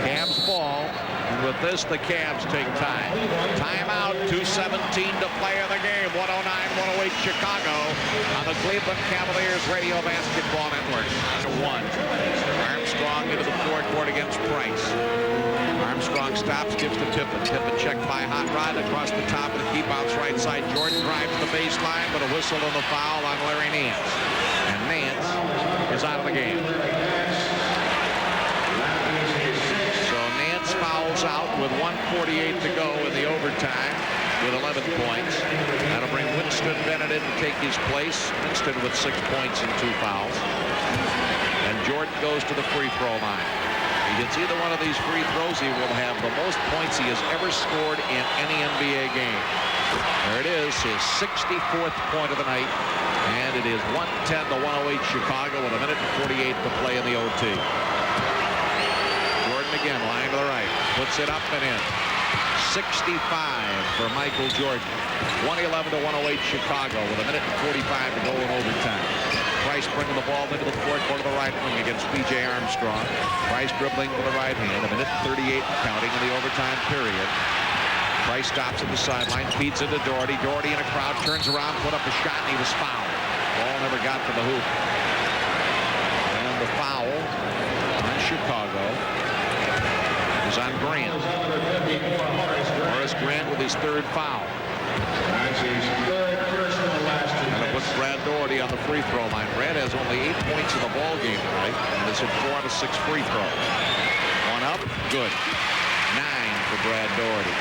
Cavs ball. And with this, the Cavs take time. Timeout, 2:17 to play in the game. 109-108 Chicago on the Cleveland Cavaliers Radio Basketball Network. 1. Armstrong into the forecourt against Price. Armstrong stops, gives to Pippen. Pippen checked by Hot Rod across the top of the key bounce right side. Jordan drives the baseline, but a whistle on the foul on Larry Nance. And Nance is out of the game. Fouls out with 1:48 to go in the overtime with 11 points. That'll bring Winston Bennett in to take his place. Winston with 6 points and 2 fouls. And Jordan goes to the free throw line. He gets either one of these free throws, he will have the most points he has ever scored in any NBA game. There it is, his 64th point of the night. And it is 110-108 Chicago with 1:48 to play in the OT. Again, line to the right, puts it up and in. 65 for Michael Jordan. 111-108 Chicago with 1:45 to go in overtime. Price bringing the ball into the forecourt of the right wing against B.J. Armstrong. Price dribbling with the right hand. 1:38 counting in the overtime period. Price stops at the sideline, feeds into Doherty. Doherty in a crowd, turns around, put up a shot, and he was fouled. Ball never got to the hoop. And the foul on Chicago is on Grant. Horace Grant with his 3rd foul. And it puts Brad Doherty on the free throw line. Brad has only 8 points in the ball game tonight, and has hit 4 out of 6 free throws. One up, good. 9 for Brad Doherty.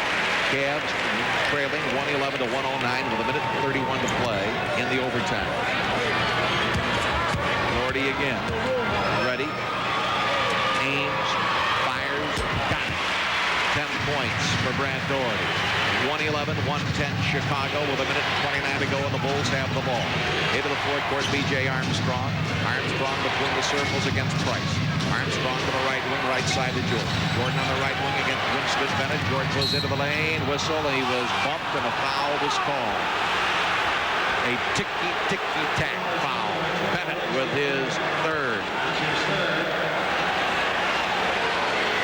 Cavs trailing 111 to 109 with a minute and 31 to play in the overtime. Doherty again. Ready. Ames. Fires. Got it. 10 points for Brad Doherty. 111, 110 Chicago with a minute and 29 to go, and the Bulls have the ball. Into the fourth court, B.J. Armstrong. Armstrong between the circles against Price. Armstrong to the right wing, right side to Jordan. Jordan on the right wing against Winston Bennett. Jordan goes into the lane, whistle, and he was bumped, and a foul was called. A ticky-tack foul. Bennett with his third.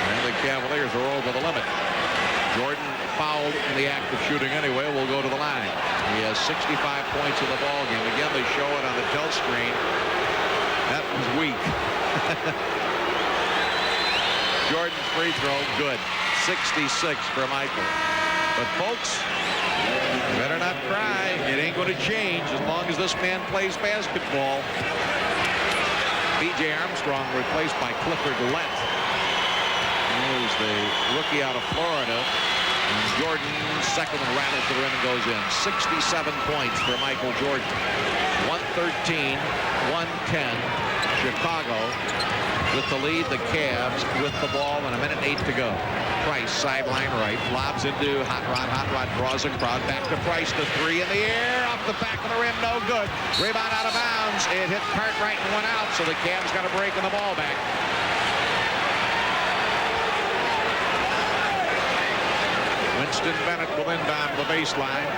And the Cavaliers are over the limit. Jordan fouled in the act of shooting anyway, will go to the line. He has 65 points in the ball game. Again, they show it on the tel screen. That was weak. Jordan's free throw, good. 66 for Michael. But folks, better not cry. It ain't going to change as long as this man plays basketball. B.J. Armstrong replaced by Clifford Lent. He's the rookie out of Florida. And Jordan, second and rattles to the rim and goes in. 67 points for Michael Jordan. 113, 110. Chicago with the lead. The Cavs with the ball and a minute and 8 to go. Price, sideline right, lobs into Hot Rod. Hot Rod draws a crowd. Back to Price. The three in the air. Off the back of the rim. No good. Rebound out of bounds. It hit Cartwright and went out. So the Cavs got a break in the ball back. Winston Bennett will inbound the baseline.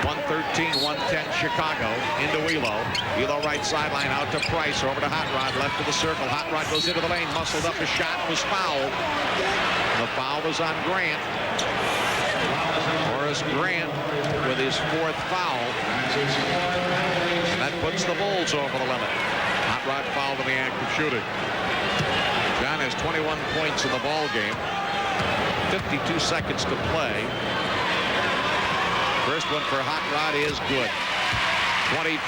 113, 110 Chicago into Elo. Elo right sideline out to Price. Over to Hot Rod. Left of the circle. Hot Rod goes into the lane. Muscled up. A shot was fouled. The foul was on Grant. Horace Grant with his fourth foul. That puts the Bulls over the limit. Hot Rod fouled in the act of shooting. John has 21 points in the ball game. 52 seconds to play. First one for Hot Rod is good. 22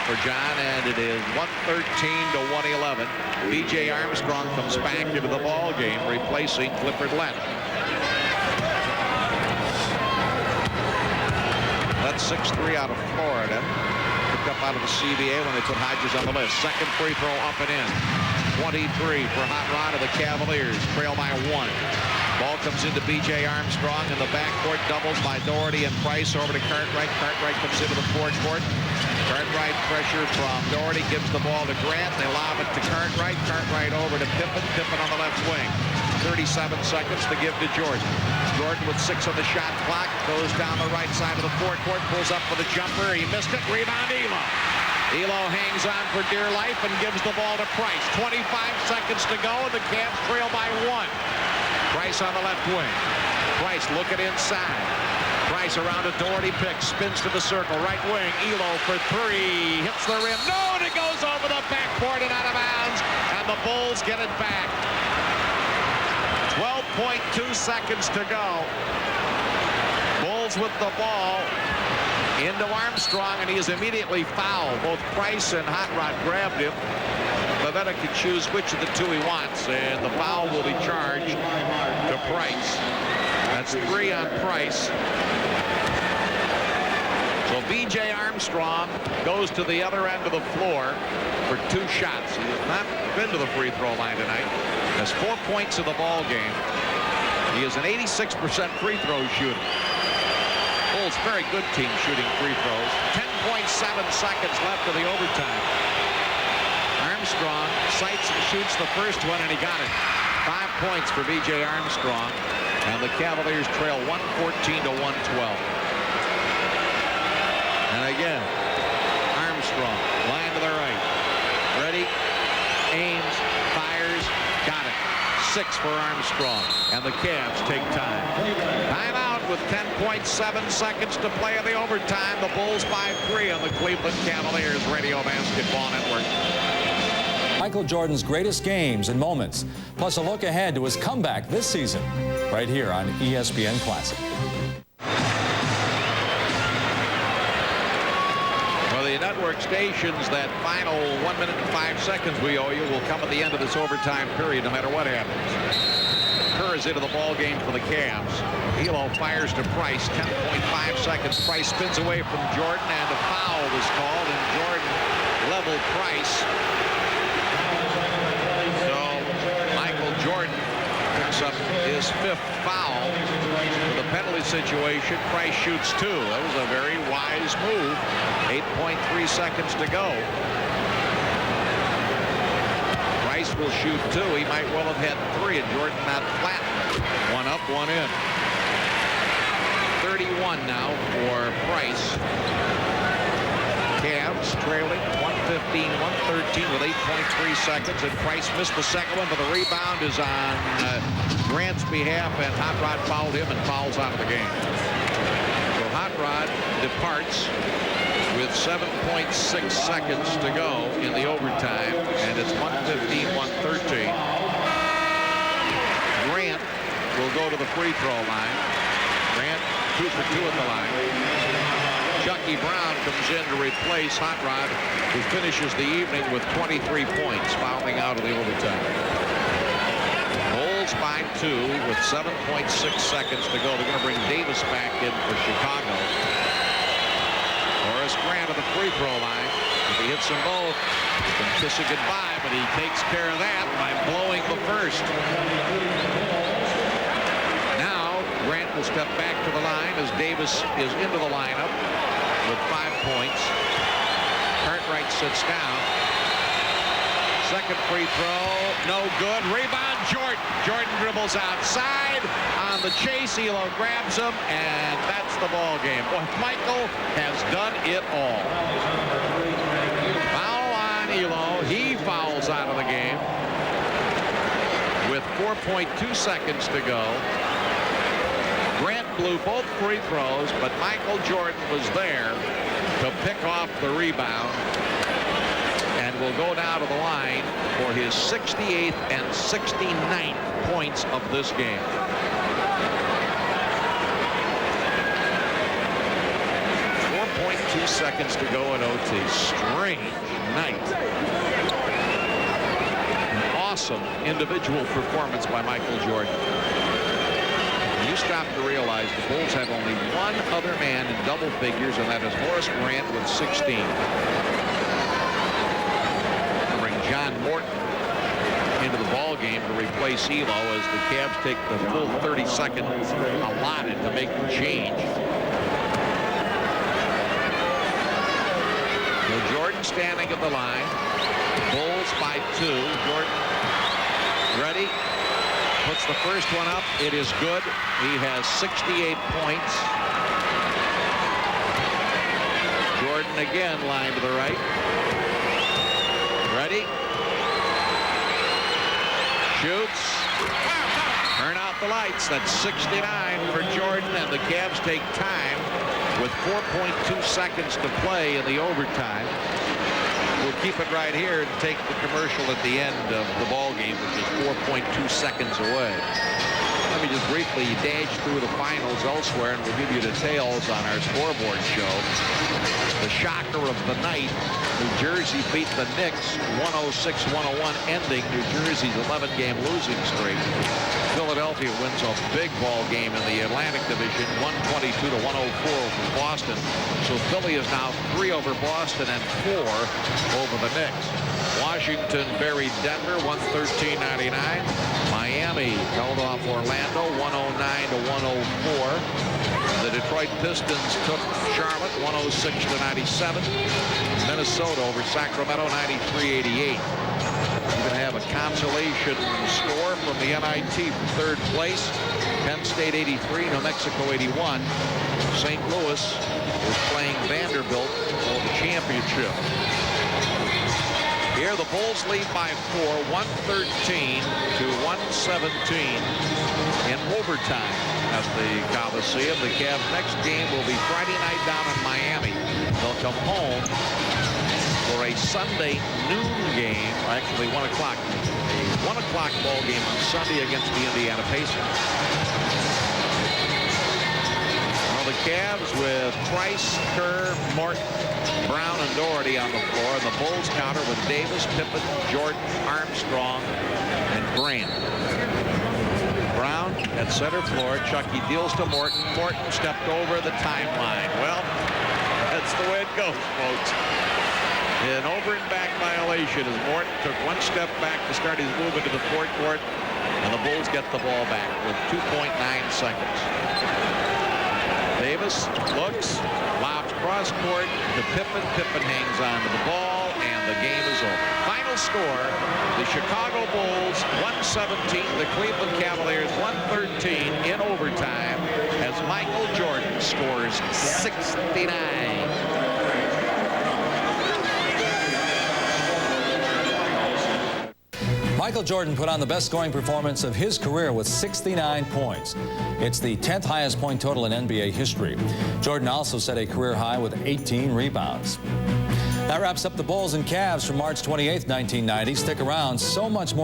for John, and it is 113 to 111. B.J. Armstrong comes back into the ball game, replacing Clifford Lent. That's 6'3" out of Florida. Picked up out of the CBA when they put Hodges on the list. Second free throw up and in. 23 for Hot Rod of the Cavaliers. Trail by 1. Ball comes into B.J. Armstrong in the backcourt, doubled by Doherty and Price over to Cartwright. Cartwright comes into the forecourt. Cartwright pressure from Doherty, gives the ball to Grant. They lob it to Cartwright. Cartwright over to Pippen. Pippen on the left wing. 37 seconds to give to Jordan. Jordan with 6 on the shot clock. Goes down the right side of the forecourt. Pulls up for the jumper. He missed it. Rebound Elo. Elo hangs on for dear life and gives the ball to Price. 25 seconds to go, and the Cavs trail by 1. Price on the left wing. Price looking inside. Price around to Doherty, picks, spins to the circle. Right wing, Elo for 3. Hits the rim. No, and it goes over the backboard and out of bounds. And the Bulls get it back. 12.2 seconds to go. Bulls with the ball into Armstrong, and he is immediately fouled. Both Price and Hot Rod grabbed him. Bavetta can choose which of the two he wants, and the foul will be charged to Price. That's 3 on Price. So B.J. Armstrong goes to the other end of the floor for 2 shots. He has not been to the free throw line tonight. Has 4 points in the ball game. He is an 86% free throw shooter. Bulls, very good team shooting free throws. 10.7 seconds left of the overtime. Armstrong sights and shoots the first one, and he got it. 5 points for B.J. Armstrong, and the Cavaliers trail 114 to 112. And again, Armstrong, line to the right. Ready, Ames, fires, got it. 6 for Armstrong, and the Cavs take time. Timeout with 10.7 seconds to play in the overtime. The Bulls by 3 on the Cleveland Cavaliers Radio Basketball Network. Michael Jordan's greatest games and moments, plus a look ahead to his comeback this season, right here on ESPN Classic. For the network stations, that final 1 minute and 5 seconds we owe you will come at the end of this overtime period, no matter what happens. Curry 4 is into the ball game for the Cavs. Elo fires to Price. 10.5 seconds. Price spins away from Jordan, and a foul is called, and Jordan leveled Price. So Michael Jordan picks up his 5th foul. For the penalty situation, Price shoots 2. That was a very wise move. 8.3 seconds to go. Price will shoot 2. He might well have had 3, and Jordan not flattened. 1 up, 1 in. 31 now for Price. Cavs trailing 115-113 with 8.3 seconds, and Price missed the second one, but the rebound is on Grant's behalf, and Hot Rod fouled him and fouls out of the game. So Hot Rod departs with 7.6 seconds to go in the overtime, and it's 115-113. Grant will go to the free throw line. Grant 2 for 2 at the line. Chucky Brown comes in to replace Hot Rod, who finishes the evening with 23 points, fouling out of the overtime. Bulls by 2 with 7.6 seconds to go. They're going to bring Davis back in for Chicago. Horace Grant at the free throw line. If he hits them both, he's been kissing goodbye, but he takes care of that by blowing the first. Now Grant will step back to the line as Davis is into the lineup with 5 points. Cartwright sits down. Second free throw, no good. Rebound, Jordan. Jordan dribbles outside. On the chase, Elo grabs him, and that's the ball game. Boy, Michael has done it all. Foul on Elo. He fouls out of the game with 4.2 seconds to go. Grant blew both free throws, but Michael Jordan was there to pick off the rebound and will go down to the line for his 68th and 69th points of this game. .2 seconds to go in OT. Strange night. An awesome individual performance by Michael Jordan. You stop to realize the Bulls have only one other man in double figures, and that is Horace Grant with 16. Bring John Morton into the ball game to replace Elo as the Cavs take the full 30 seconds allotted to make the change. So Jordan standing at the line. Bulls by 2. Jordan ready. Puts the first one up. It is good. He has 68 points. Jordan again line to the right. Ready. Shoots. Turn out the lights. That's 69 for Jordan, and the Cavs take time with 4.2 seconds to play in the overtime. We'll keep it right here and take the commercial at the end of the ball game, which is 4.2 seconds away. Let me just briefly dash through the finals elsewhere, and we'll give you details on our scoreboard show. The shocker of the night, New Jersey beat the Knicks 106-101, ending New Jersey's 11-game losing streak. Philadelphia wins a big ball game in the Atlantic Division, 122-104 over Boston. So Philly is now 3 over Boston and 4 over the Knicks. Washington buried Denver 113-99. Miami held off Orlando 109-104. The Detroit Pistons took Charlotte 106-97. Minnesota over Sacramento 93-88. We're going to have a consolation score from the NIT for third place. Penn State 83, New Mexico 81. St. Louis is playing Vanderbilt for the championship. Here the Bulls lead by 4, 113-117 in overtime at the Coliseum. The Cavs' next game will be Friday night down in Miami. They'll come home for a Sunday noon game, actually 1 o'clock. A 1 o'clock ball game on Sunday against the Indiana Pacers. Well, the Cavs with Price, Kerr, Morton, Brown, and Doherty on the floor, and the Bulls counter with Davis, Pippen, Jordan, Armstrong, and Grant. Brown at center floor. Chucky deals to Morton. Morton stepped over the timeline. Well, that's the way it goes, folks. An over and back violation as Morton took one step back to start his move into the forecourt, and the Bulls get the ball back with 2.9 seconds. Davis looks, lobs cross court to Pippen. Pippen hangs on to the ball, and the game is over. Final score, the Chicago Bulls 117, the Cleveland Cavaliers 113 in overtime as Michael Jordan scores 69. Michael Jordan put on the best scoring performance of his career with 69 points. It's the 10th highest point total in NBA history. Jordan also set a career high with 18 rebounds. That wraps up the Bulls and Cavs from March 28, 1990. Stick around, so much more.